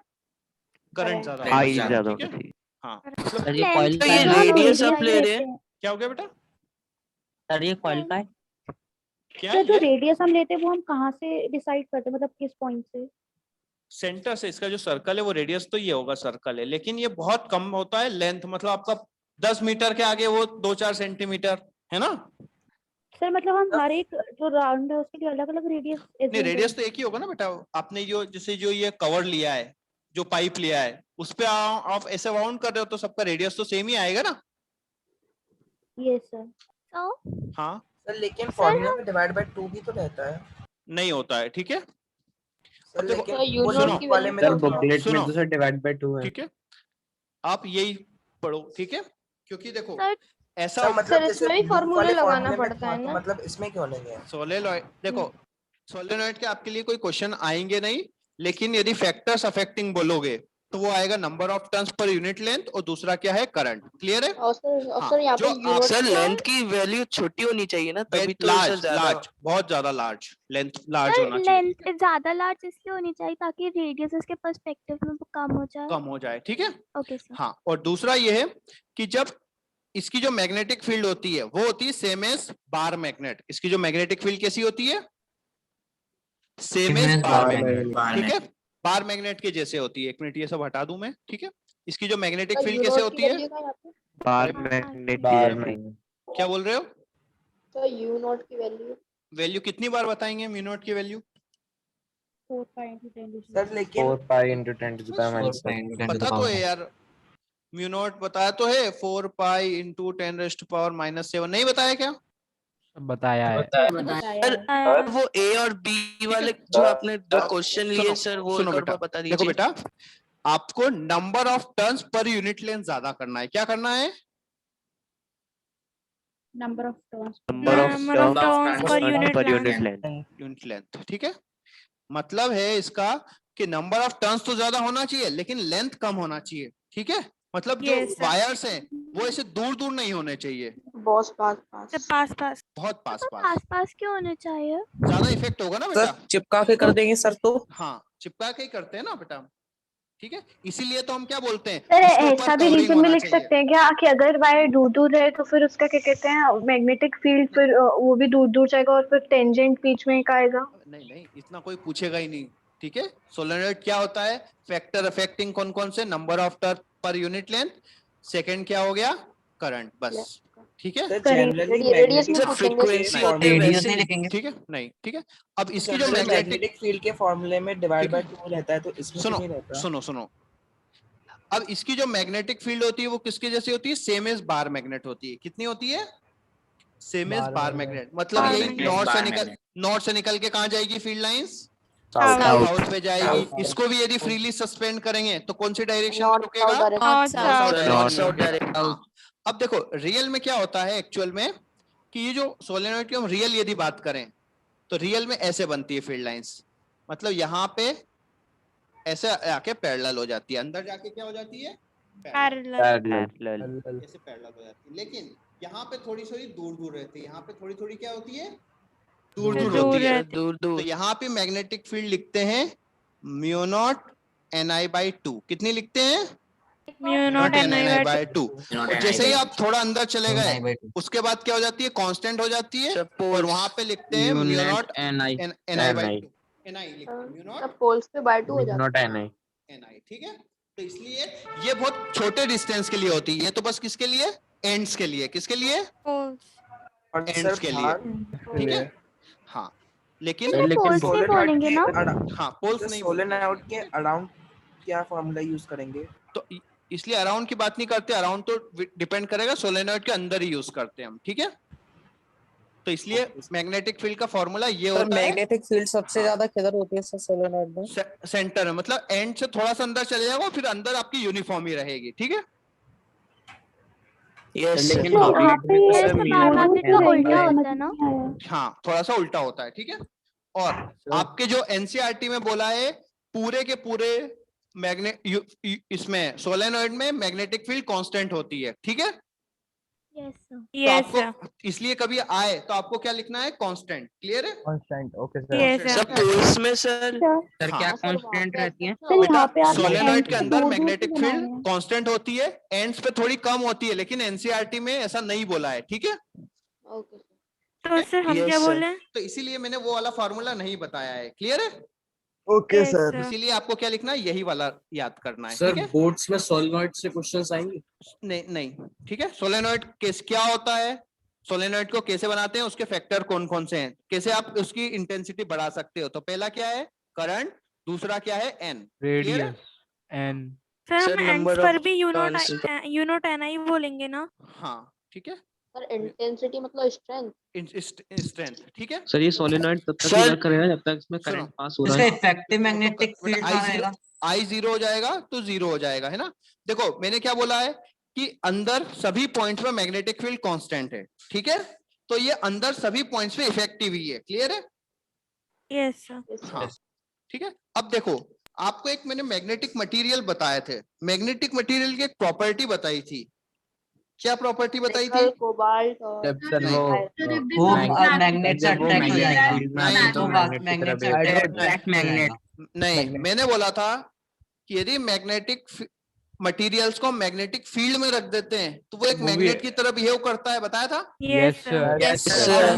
करंट ज्यादा होना चाहिए, ठीक है। हाँ सर ये कॉइल तो ये रेडियस आप ले रहे हैं, क्या हो गया बेटा, सर ये कॉइल का है। क्या सर जो रेडियस हम लेते हैं वो हम कहाँ से डिसाइड करते हैं, मतलब किस पॉइंट से? सेंटर से, इसका जो सर्कल है वो रेडियस तो ये होगा सर्कल है, लेकिन ये बहुत कम होता है लेंथ, मतलब आपका 10 मीटर के आगे वो 2-4 सेंटीमीटर, है ना। सर मतलब हम हर एक जो राउंड है उसके लिए अलग अलग रेडियस, नहीं, रेडियस तो एक ही होगा ना बेटा, आपने जो जैसे जो ये कवर लिया है, जो पाइप लिया है उस पे आप ऐसे राउंड कर रहे हो तो सबका रेडियस तो सेम ही आएगा ना। Yes sir. हाँ सर लेकिन फॉर्मूला में डिवाइड बाय 2 भी तो रहता है। नहीं होता है, ठीक है, सर लेकिन वो वो नोट की वाले में वैल्यू तो बुकलेट में तो सर डिवाइड बाय 2 है। ठीक है, आप यही पढ़ो, ठीक है, क्योंकि देखो ऐसा सर मतलब इसमें भी फॉर्मूला लगाना पड़ता है ना, मतलब इसमें क्यों नहीं है? सोलेनॉइड देखो, सोलेनॉइड के आपके लिए कोई क्वेश्चन आएंगे नहीं, लेकिन यदि फैक्टर्स अफेक्टिंग बोलोगे तो वो आएगा number of turns per unit length और दूसरा क्या है, करंट, क्लियर है। और सर यहाँ पे जो यूनिट सर लेंथ की वैल्यू छोटी होनी चाहिए ना, तभी तो सर ज्यादा लार्ज, बहुत ज्यादा लार्ज, लेंथ लार्ज होना चाहिए, लेंथ ज्यादा लार्ज इसलिए होनी चाहिए ताकि रेडियस इसके पर्सपेक्टिव में कम हो जाए, ठीक है। Okay sir. हाँ, और दूसरा ये है कि जब इसकी जो मैग्नेटिक फील्ड होती है वो होती है सेम एज बार मैग्नेट, इसकी जो मैग्नेटिक फील्ड कैसी होती है, सेम एज बार मैग्नेट, ठीक है, बार मैग्नेट के जैसे होती है। एक मिनट ये सब हटा दूं मैं, ठीक है। इसकी जो मैग्नेटिक फील्ड कैसे होती है, बार मैग्नेट, क्या बोल रहे हो, तो यू नॉट की वैल्यू कितनी बार बताएंगे म्यू नॉट की वैल्यू, 4 pi into 10 सर लेकिन 4 pi into 10 to the power minus 9 पता तो है यार, म्यू नॉट बताया तो है, 4 pi into 10 raised to power -7, नहीं बताया क्या, बताया है सर। वो ए और बी वाले जो आपने दो क्वेश्चन लिए सर, वो एक और बार बता दीजिए। देखो बेटा, आपको number of turns per unit length ज्यादा करना है, क्या करना है, number of turns per unit length. Unit length, ठीक है। मतलब है इसका कि नंबर ऑफ टर्न्स तो ज्यादा होना चाहिए लेकिन लेंथ कम होना चाहिए, ठीक है। मतलब जो Yes, sir. वायर्स हैं वो ऐसे दूर दूर नहीं होने चाहिए, बॉस पास पास पास बहुत पास पास। पास क्यों होने चाहिए? ज्यादा इफेक्ट होगा ना बेटा। सर चिपका के कर देंगे सर तो। हाँ, चिपका के ही करते हैं ना बेटा, ठीक है। इसीलिए तो हम क्या बोलते हैं, सर इसके ऊपर ऐसा भी covering रीजन में होना लिख चाहिए। सकते हैं क्या कि अगर वायर दूर दूर रहे तो फिर उसका क्या कहते हैं मैग्नेटिक फील्ड, फिर वो भी दूर दूर जाएगा और फिर टेंजेंट बीच में एक आएगा। नहीं नहीं, इतना कोई पूछेगा ही नहीं, ठीक है। सोलेनोइड क्या होता है, फैक्टर अफेक्टिंग कौन कौन से, नंबर ऑफ टर्न पर यूनिट लेंथ, सेकंड क्या हो गया, करंट, बस, ठीक है। रेडियस में पूछेंगे। फ्रीक्वेंसी होती है वैसे लिखेंगे। ठीक है, नहीं ठीक है। अब इसकी जो मैग्नेटिक, मैग्नेटिक फील्ड के फॉर्मूले में डिवाइड बाय 2 रहता है तो इसमें सुनो नहीं रहता। सुनो सुनो, अब इसकी जो मैग्नेटिक फील्ड होती है वो किसके जैसी होती है, सेम एज बार मैग्नेट होती है। कितनी होती है, सेम एज बार मैग्नेट। मतलब यही नॉर्थ से निकल के कहाँ जाएगी फील्ड लाइंस, साउथ पे जाएगी। इसको भी यदि फ्रीली सस्पेंड करेंगे तो कौन सी डायरेक्शन में रुकेगा, साउथ डायरेक्शन। अब देखो रियल में क्या होता है एक्चुअल में, कि ये जो सोलेनोइड की हम रियल यदि बात करें तो रियल में ऐसे बनती है फील्ड लाइंस। मतलब यहाँ पे ऐसे आके पैरेलल हो जाती है, अंदर जाके क्या हो जाती है, पैरेलल। ऐसे पैरेलल हो जाती है। लेकिन यहाँ पे थोड़ी थोड़ी दूर दूर रहती है, यहाँ पे थोड़ी थोड़ी क्या होती है, दूर दूर होती है। दूर दूर। तो यहाँ पे मैग्नेटिक फील्ड लिखते हैं म्यू नॉट Ni/2। कितनी लिखते हैं, म्यू नॉट Ni/2। जैसे ही आप थोड़ा अंदर चले गए उसके बाद क्या हो जाती है, कांस्टेंट हो जाती है, और वहां पे लिखते हैं mu naught Ni/2। Mu naught poles पे बाय 2 हो जाता है। Ni, ठीक है। तो इसलिए ये बहुत छोटे डिस्टेंस के लिए होती है, ये तो बस किसके लिए, एंड्स के लिए, किसके लिए, एंड्स के लिए, ठीक है। हाँ लेकिन पोल्स नहीं बोलेंगे ना। हाँ पोल्स नहीं, सोलेनोइड के अराउंड क्या फार्मूला यूज करेंगे, तो इसलिए अराउंड की बात नहीं करते, अराउंड तो डिपेंड करेगा, सोलेनोइड के अंदर ही यूज करते हैं हम, ठीक है। तो इसलिए मैग्नेटिक फील्ड का फॉर्मूला ये होता है, मैग्नेटिक फील्ड सबसे ज्यादा किधर होती है सर सोलेनोइड में, सेंटर में। मतलब एंड से थोड़ा सा अंदर चले जाओगे फिर अंदर आपकी यूनिफॉर्म ही रहेगी, ठीक है। लेकिन वहाँ पे ये मैग्नेट का उल्टा होता है ना। हाँ थोड़ा सा उल्टा होता है, ठीक है। और आपके जो एनसीईआरटी में बोला है पूरे के पूरे इसमें सोलेनोइड में मैग्नेटिक फील्ड कांस्टेंट होती है, ठीक है। तो आपको इसलिए कभी आए तो आपको क्या लिखना है, कांस्टेंट, क्लियर है, कांस्टेंट, ओके सब पोल्स में सर क्या कांस्टेंट रहती है? सोलेनोइड के अंदर मैग्नेटिक फील्ड कांस्टेंट होती है, एंड्स पे थोड़ी कम होती है, लेकिन एनसीईआरटी में ऐसा नहीं बोला है, ठीक है। तो सर हम क्या बोले, तो इसीलिए मैंने वो वाला फार्मूला नहीं बताया है, क्लियर है। Okay sir. इसीलिए आपको क्या लिखना है, यही वाला याद करना है, सर ठीक है। बोर्ड्स में सोलेनोइड से क्वेश्चंस आएंगे? नहीं नहीं, ठीक है। सोलेनोइड केस क्या होता है, सोलेनोइड को कैसे बनाते हैं, उसके फैक्टर कौन कौन से हैं, कैसे आप उसकी इंटेंसिटी बढ़ा सकते हो। तो पहला क्या है, करंट, दूसरा क्या है, एन, रेडियस एन। सर हम एंड्स पर भी यू नॉट Ni बोलेंगे ना। हाँ ठीक है। सर इंटेंसिटी मतलब स्ट्रेंथ, ठीक है। सर ये सोलेनोइड तब तक वर्क करेगा जब तक इसमें करंट पास हो रहा है। इफेक्टिव मैग्नेटिक फील्ड आएगा, I 0 हो जाएगा तो 0 हो जाएगा, है ना। देखो मैंने क्या बोला है कि अंदर सभी पॉइंट्स में मैग्नेटिक फील्ड कांस्टेंट है, ठीक है। तो ये अंदर सभी पॉइंट्स पे इफेक्टिव ही है, क्लियर है। Yes sir. हाँ ठीक है। अब देखो आपको एक मैंने मैग्नेटिक मटेरियल बताए थे, मैग्नेटिक मटेरियल की एक प्रॉपर्टी बताई थी। क्या प्रॉपर्टी बताई थी, कोबाल्ट वो मैग्नेट से अट्रैक्ट हो जाएगा, तो मैग्नेट से अट्रैक्ट मैग्नेट। नहीं, मैंने बोला था कि यदि मैग्नेटिक मटेरियल्स को मैग्नेटिक फील्ड में रख देते हैं तो वो एक मैग्नेट की तरह बिहेव करता है, बताया था। Yes sir.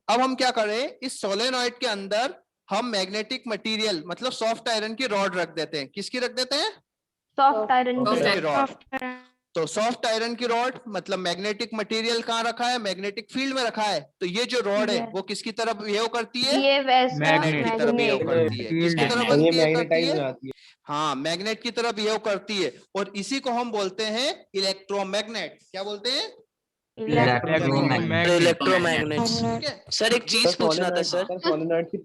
अब हम क्या करें, इस सोलेनोइड के अंदर हम मैग्नेटिक मटेरियल मतलब सॉफ्ट आयरन की रॉड रख देते हैं। किसकी रख देते हैं, सॉफ्ट आयरन की रॉड। तो सॉफ्ट आयरन की रॉड मतलब मैग्नेटिक मटेरियल कहाँ रखा है, मैग्नेटिक फील्ड में रखा है। तो ये जो रॉड है वो किसकी तरफ बिहेव करती है, ये मैग्नेट की तरफ बिहेव करती है। किसकी तरफ करती है, हाँ मैग्नेट की तरफ बिहेव करती है। और इसी को हम बोलते हैं इलेक्ट्रोमैग्नेट। क्या बोलते हैं, इलेक्ट्रोमैग्नेट। सर एक चीज पूछना था सर,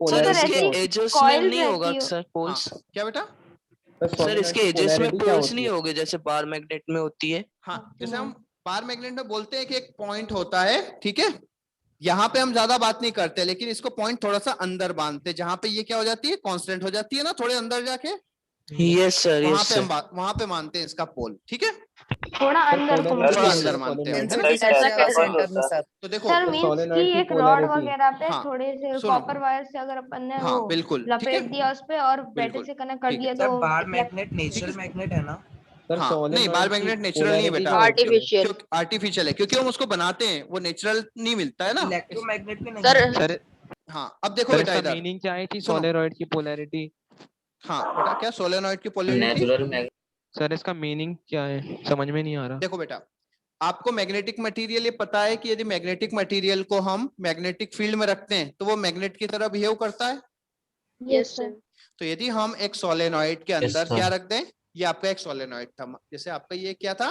सर इसके एजेस में नहीं होगा सर पोल्स? क्या बेटा, सर इसके एजेस में पोल्स नहीं होगे जैसे बार मैग्नेट में होती है? हाँ जैसे हम बार मैग्नेट में बोलते हैं कि एक पॉइंट होता है, ठीक है, यहाँ पे हम ज्यादा बात नहीं करते, लेकिन इसको पॉइंट थोड़ा सा अंदर बांधते, जहां पे ये क्या हो जाती है, कांस्टेंट हो जाती है ना, थोड़े अंदर जाके, यस सर, वहां यस पे सर। हम वहां पे मानते हैं इसका पोल, ठीक है, थोड़ा अंदर को थोड़ा अंदर मानते हैं, है ना? डेंसिटी कैसे सेंटर में सर? तो देखो सर मींस कि एक रॉड वगैरह पे हाँ, थोड़े से सुनो। कॉपर वायर से अगर अपन ने हाँ वो बिल्कुल, ठीक है, लपेट दिया उस पे और बैटरी बिल्कुल, से कनेक्ट कर ठीक दिया है। सर तो बार इलेक्ट- मैग्नेट नेचुरल मैग्नेट है ना? हाँ नहीं, बार मैग्नेट नेचुरल नहीं है बेटा, आर्टिफिशियल। आर्टिफिशियल है, क्योंकि हम उसको बनाते हैं, वो नेचुरल नहीं मिलता है ना। इलेक्ट्रोमैग्नेट भी नहीं सर है। सर हाँ अब देखो सर बेटा इसका इधर, मीनिंग क्या आई थी, सुनो। सोलेनॉइड की पोलैरिटी? हाँ बेटा, क्या सोलेनॉइड की पोलैरिटी? सर इसका मीनिंग क्या है, समझ में नहीं आ रहा। देखो बेटा, आपको मैग्नेटिक मटेरियल ये पता है कि यदि मैग्नेटिक मटेरियल को हम मैग्नेटिक फील्ड में रखते हैं तो वो मैग्नेट की तरह बिहेव करता है। Yes sir. तो यदि हम एक सोलेनॉइड के अंदर sir. क्या रख दें, ये आपका एक सोलेनॉइड था, जैसे आपका ये क्या था,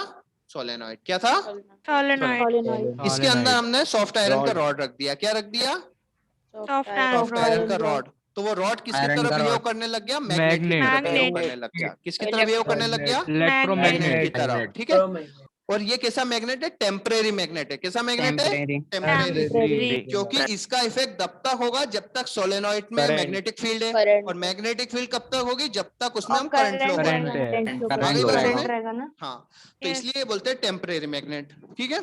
सोलेनॉइड, क्या था, सोलेनॉइड, इसके अंदर हमने सॉफ्ट आयरन का रॉड रख दिया, क्या रख दिया, सॉफ्ट सॉफ्ट आयरन, आयरन का रॉड, तो वो रॉड किसकी Iron तरह का बिहेव rod. करने लग गया, मैग्नेट की तरह बिहेव Magnet. करने लग गया, किसकी तरह बिहेव करने लग गया, मैग्नेट, मैग्नेट की तरह, ठीक है। और ये कैसा मैग्नेट है, टेम्परेरी मैग्नेट है, कैसा मैग्नेट है, टेम्परेरी, क्योंकि इसका इफेक्ट तब तक होगा जब तक सोलेनॉइड में मैग्नेटिक फील्ड है, Current. और मैग्नेटिक फील्ड कब तक होगी, जब तक उसमें हम और करंट फ्लो current करें। रहेगा। आगे बात करंट सुनो। रहेगा ना। हाँ, तो इसलिए बोलते हैं टेम्परेरी मैग्नेट, ठीक है।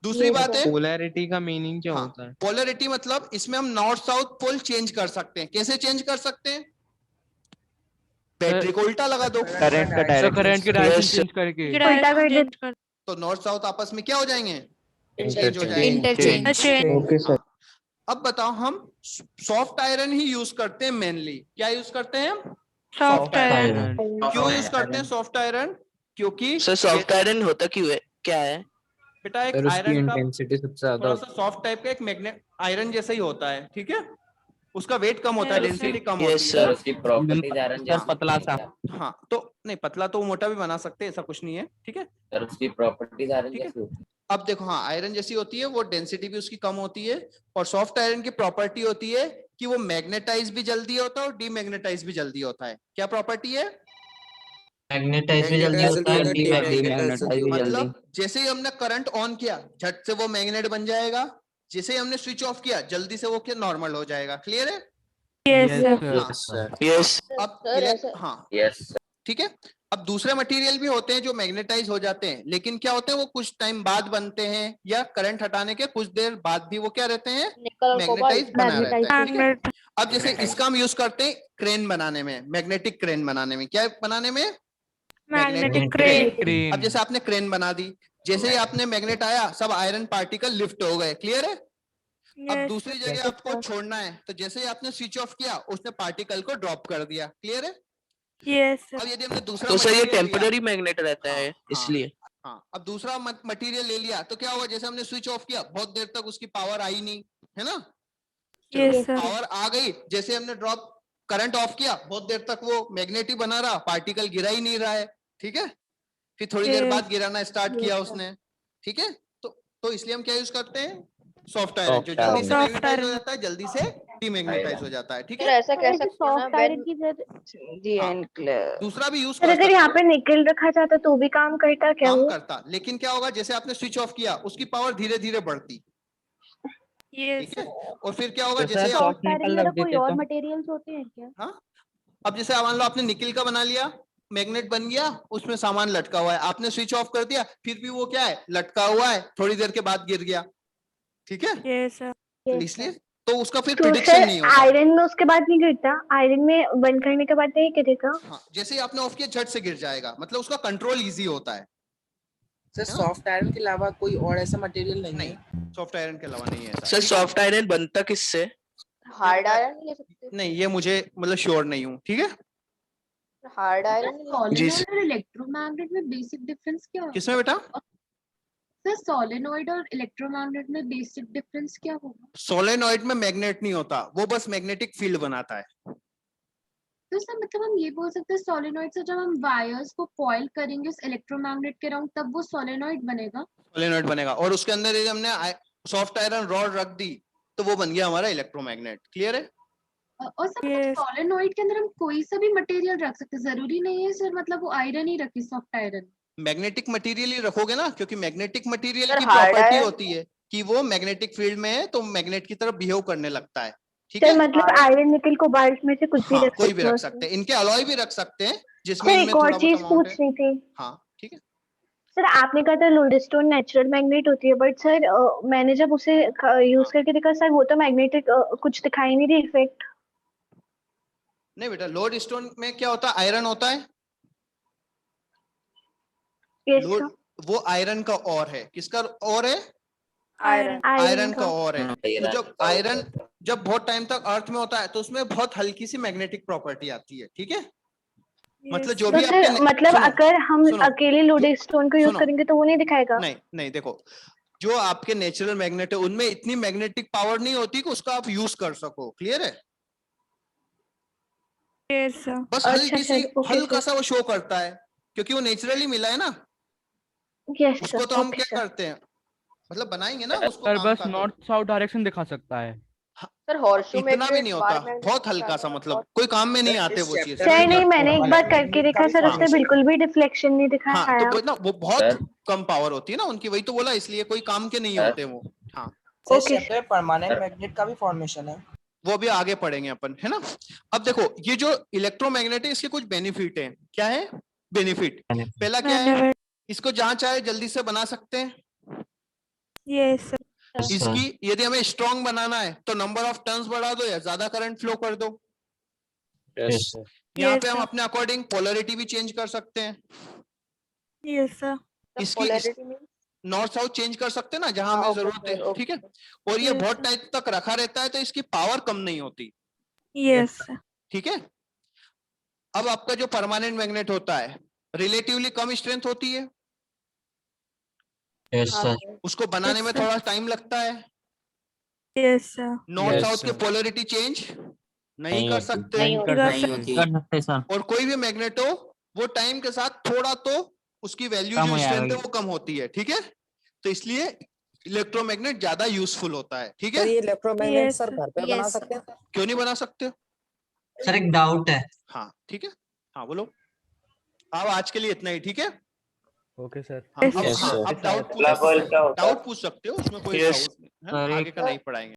दूसरी बात है, पोलैरिटी का मीनिंग क्या होता है? पोलैरिटी मतलब इसमें हम नॉर्थ साउथ पोल चेंज कर सकते हैं, कैसे चेंज कर सकते हैं, बैटरी को उल्टा लगा दो, करंट का डायरेक्शन, करंट की डायरेक्शन चेंज करके उल्टा कर दे। तो नॉर्थ साउथ आपस में क्या हो जाएंगे, Interchange. चेंज हो जाएंगे। Interchange, okay sir. अब बताओ, हम सॉफ्ट आयरन ही यूज करते हैं मेनली, क्या यूज करते हैं हम, सॉफ्ट आयरन, क्यों यूज करते हैं सॉफ्ट आयरन, क्योंकि सर सॉफ्ट आयरन होता क्यों है, क्या है? बेटा एक आयरन का थोड़ा सा सॉफ्ट टाइप का एक मैग्नेट आयरन जैसा ही होता है, ठीक है, उसका वेट कम होता है, Yes, डेंसिटी कम Yes, होती sir. है। उसकी प्रॉपर्टीज आयरन हाँ, पतला सा। हाँ तो नहीं, पतला तो मोटा भी बना सकते हैं, ऐसा कुछ नहीं है, ठीक है। सर उसकी प्रॉपर्टीज आयरन ठीक है। जैसी होती है। अब देखो, हाँ आयरन जैसी होती है, वो डेंसिटी भी उसकी कम होती है, और सॉफ्ट आयरन की प्रॉपर्टी होती है कि वो मैग्नेटाइज भी जल्दी होता है और डीमैग्नेटाइज भी जल्दी होता है। क्या प्रॉपर्टी है, मैग्नेटाइज भी जल्दी होता है, डीमैग्नेटाइज भी जल्दी। मतलब जैसे ही हमने करंट ऑन किया झट से वो मैग्नेट बन जाएगा, जैसे ही हमने स्विच ऑफ किया जल्दी से वो क्या नॉर्मल हो जाएगा। क्लियर है? यस यस अब सर, ऐसा- हाँ यस ठीक है। अब दूसरे मटेरियल भी होते हैं जो मैग्नेटाइज हो जाते हैं, लेकिन क्या होते हैं, वो कुछ टाइम बाद बनते हैं, या करंट हटाने के कुछ देर बाद भी वो क्या रहते हैं, निकल और मैग्नेटाइज बना रहते हैं, ठीक है? मैग्नेट, अब जैसे इसका हम यूज करते हैं क्रेन बनाने में, मैग्नेटिक क्रेन बनाने में, क्या बनाने में, मैग्नेटिक क्रेन, अब जैसे आपने क्रेन बना दी, जैसे ही आपने मैग्नेट आया सब आयरन पार्टिकल लिफ्ट हो गए। क्लियर है? अब दूसरी जगह आपको छोड़ना है, तो जैसे ही आपने स्विच ऑफ किया उसने पार्टिकल को ड्रॉप कर दिया। क्लियर है? यस अब यदि हमने दूसरा तो सर ये material लिया- टेम्पररी मैग्नेट रहता है, हाँ, इसलिए। हाँ, अब दूसरा मटेरियल ले लिया तो क्या होगा, जैसे हमने स्विच ऑफ किया बहुत देर तक उसकी पावर आई नहीं, है ना, यस सर, पावर आ गई, जैसे हमने ड्रॉप करंट ऑफ किया बहुत देर तक वो मैग्नेट ही बना रहा, पार्टिकल गिरा ही नहीं रहा है, ठीक है, फिर थोड़ी देर बाद गिराना स्टार्ट किया उसने, ठीक है। तो इसलिए हम क्या यूज करते हैं, सॉफ्ट आयरन, जो जल्दी से Soft मैग्नेटाइज हो iron. जाता है, जल्दी से डीमैग्नेटाइज हो जाता है, ठीक सर है। ऐसा कह सकते हैं ना, सॉफ्ट आयरन की जगह हाँ, दूसरा भी यूज सर कर अगर सकते यहाँ पे निकल रखा जाता तो भी काम करता क्या काम वो? करता, लेकिन क्या होगा, जैसे आपने स्विच ऑफ किया उसकी पावर धीरे धीरे बढ़ती, यस ठीक है, और फिर क्या होगा, जैसे आप, सॉफ्ट आयरन की जगह कोई और मटेरियल्स होते हैं क्या? हाँ अब जैसे मान लो आपने निकिल का बना लिया, मैग्नेट बन गया, उसमें सामान लटका हुआ है, आपने स्विच ऑफ कर दिया, फिर भी वो क्या है, लटका हुआ है, थोड़ी देर के बाद गिर गया, ठीक है, यस सर, इसलिए तो उसका फिर तो प्रिडिक्शन सर नहीं होता। आयरन में उसके बाद नहीं गिरता, आयरन में बंद करने के बाद नहीं गिरेगा? हाँ, जैसे ही आपने ऑफ किया झट से गिर जाएगा, मतलब उसका कंट्रोल इजी होता है। सर सॉफ्ट आयरन के अलावा कोई और ऐसा मटेरियल नहीं है? सॉफ्ट आयरन के अलावा नहीं है ऐसा। सर सॉफ्ट आयरन बनता किससे? हार्ड आयरन ले सकते नहीं, ये मुझे मतलब श्योर नहीं हूँ, ठीक है। हैं, हार्ड आयरन सोलेनॉइड और इलेक्ट्रोमैग्नेट में बेसिक डिफरेंस क्या होगा? किसमें बेटा? सर सोलेनॉइड और इलेक्ट्रोमैग्नेट में बेसिक डिफरेंस क्या होगा? सोलेनॉइड में मैग्नेट नहीं होता, वो बस मैग्नेटिक फील्ड बनाता है। तो सर मतलब हम ये बोल सकते हैं सोलेनॉइड से जब हम वायर्स को कॉइल करेंगे उस इलेक्ट्रोमैग्नेट के अराउंड तब वो सोलेनॉइड बनेगा? सोलेनॉइड बनेगा, और उसके अंदर यदि हमने सॉफ्ट आयरन रॉड रख दी तो वो बन गया हमारा इलेक्ट्रोमैग्नेट। क्लियर है? और सर मतलब सोलेनॉइड के अंदर हम कोई सा भी मटेरियल रख सकते हैं, जरूरी नहीं है सर मतलब वो आयरन ही रखे, सॉफ्ट आयरन? मैग्नेटिक मटेरियल ही रखोगे ना, क्योंकि मैग्नेटिक मटेरियल सर, की hard प्रॉपर्टी iron- होती है कि वो मैग्नेटिक फील्ड में है तो मैग्नेट की तरफ बिहेव करने लगता है। ठीक सर है, मतलब आयरन निकल कोबाल्ट में से कुछ भी हाँ रख कोई सकते भी हो रख सकते हैं, इनके अलॉय भी रख सकते हैं जिसमें सर इनमें एक और थोड़ा बहुत चीज अमाउंट है। पूछनी थी हाँ ठीक है। सर, आपने कहा था लोडेस्टोन नेचुरल मैग्नेट होती है, बट सर मैंने जब उसे यूज करके देखा सर, वो तो मैग्नेटिक कुछ दिखाई नहीं दी इफेक्ट। नहीं बेटा, लोड स्टोन में क्या होता है, आयरन होता है। यस लोड वो आयरन का और है, किसका और है, आयरन आयरन का और है। तो जब आयरन जब बहुत टाइम तक अर्थ में होता है तो उसमें बहुत हल्की सी मैग्नेटिक प्रॉपर्टी आती है। ठीक है, मतलब जो तो भी आपके सर मतलब सुनो, अगर हम सुनो, अकेले लोडेस्टोन को यूज सुनो। करेंगे तो वो नहीं दिखाएगा? नहीं नहीं, देखो जो आपके नेचुरल मैग्नेट है उनमें इतनी मैग्नेटिक पावर नहीं होती कि उसका आप यूज कर सको। क्लियर है? बस हल्की सी हल्का सा वो शो करता है क्योंकि वो नेचुरली मिला है ना। उसको तो हम क्या करते हैं, मतलब बनाएंगे ना उसको सर काम बस का तो। नॉर्थ साउथ डायरेक्शन दिखा सकता है। सर, हॉर्सशू इतना भी नहीं होता, मैग्नेट बहुत हल्का सा, मतलब कोई काम में नहीं आते वो चीज। सर नहीं, मैंने एक बार करके देखा सर, उसने बिल्कुल भी डिफ्लेक्शन नहीं हाँ तो दिखाया। वो ना वो बहुत कम पावर होती है ना उनकी, वही तो बोला, इसलिए कोई काम के नहीं होते वो। हाँ सर इस चैप्टर में परमानेंट मैग्नेट का भी फॉर्मेशन है, वो अभी आगे पढ़ेंगे अपन, है ना। अब देखो ये जो इलेक्ट्रोमैग्नेट है इसके कुछ बेनिफिट है। क्या है बेनिफिट? पहला क्या है, इसको जहां चाहे जल्दी से बना सकते हैं। यस इसकी यदि हमें स्ट्रॉन्ग बनाना है तो नंबर ऑफ टर्न्स बढ़ा दो या ज्यादा करंट फ्लो कर दो। यहाँ पे हम अपने अकॉर्डिंग पोलैरिटी भी चेंज कर सकते हैं। यस सर इसकी नॉर्थ साउथ चेंज कर सकते हैं ना जहां हमें जरूरत है। ठीक है, और ये बहुत टाइम तक रखा रहता है तो इसकी पावर कम नहीं होती। यस ठीक है, अब आपका जो परमानेंट मैग्नेट होता है रिलेटिवली कम स्ट्रेंथ होती है। उसको बनाने में थोड़ा टाइम लगता है। यस सर नॉर्थ साउथ के पोलैरिटी चेंज नहीं कर सकते। और कोई भी मैग्नेट हो वो टाइम के साथ थोड़ा तो उसकी वैल्यू जो स्ट्रेंथ है वो कम होती है। ठीक है, तो इसलिए इलेक्ट्रोमैग्नेट ज्यादा यूजफुल होता है। ठीक है, सर ये इलेक्ट्रोमैग्नेट सर घर पे बना सकते हैं? क्यों नहीं बना सकते? सर एक डाउट है। हाँ ठीक है, हाँ बोलो। अब आज के लिए इतना ही। ठीक है, ओके सर। हाँ, अब डाउट पूछ सकते हो, उसमें कोई डाउट नहीं है, आगे का नहीं पढ़ाएंगे।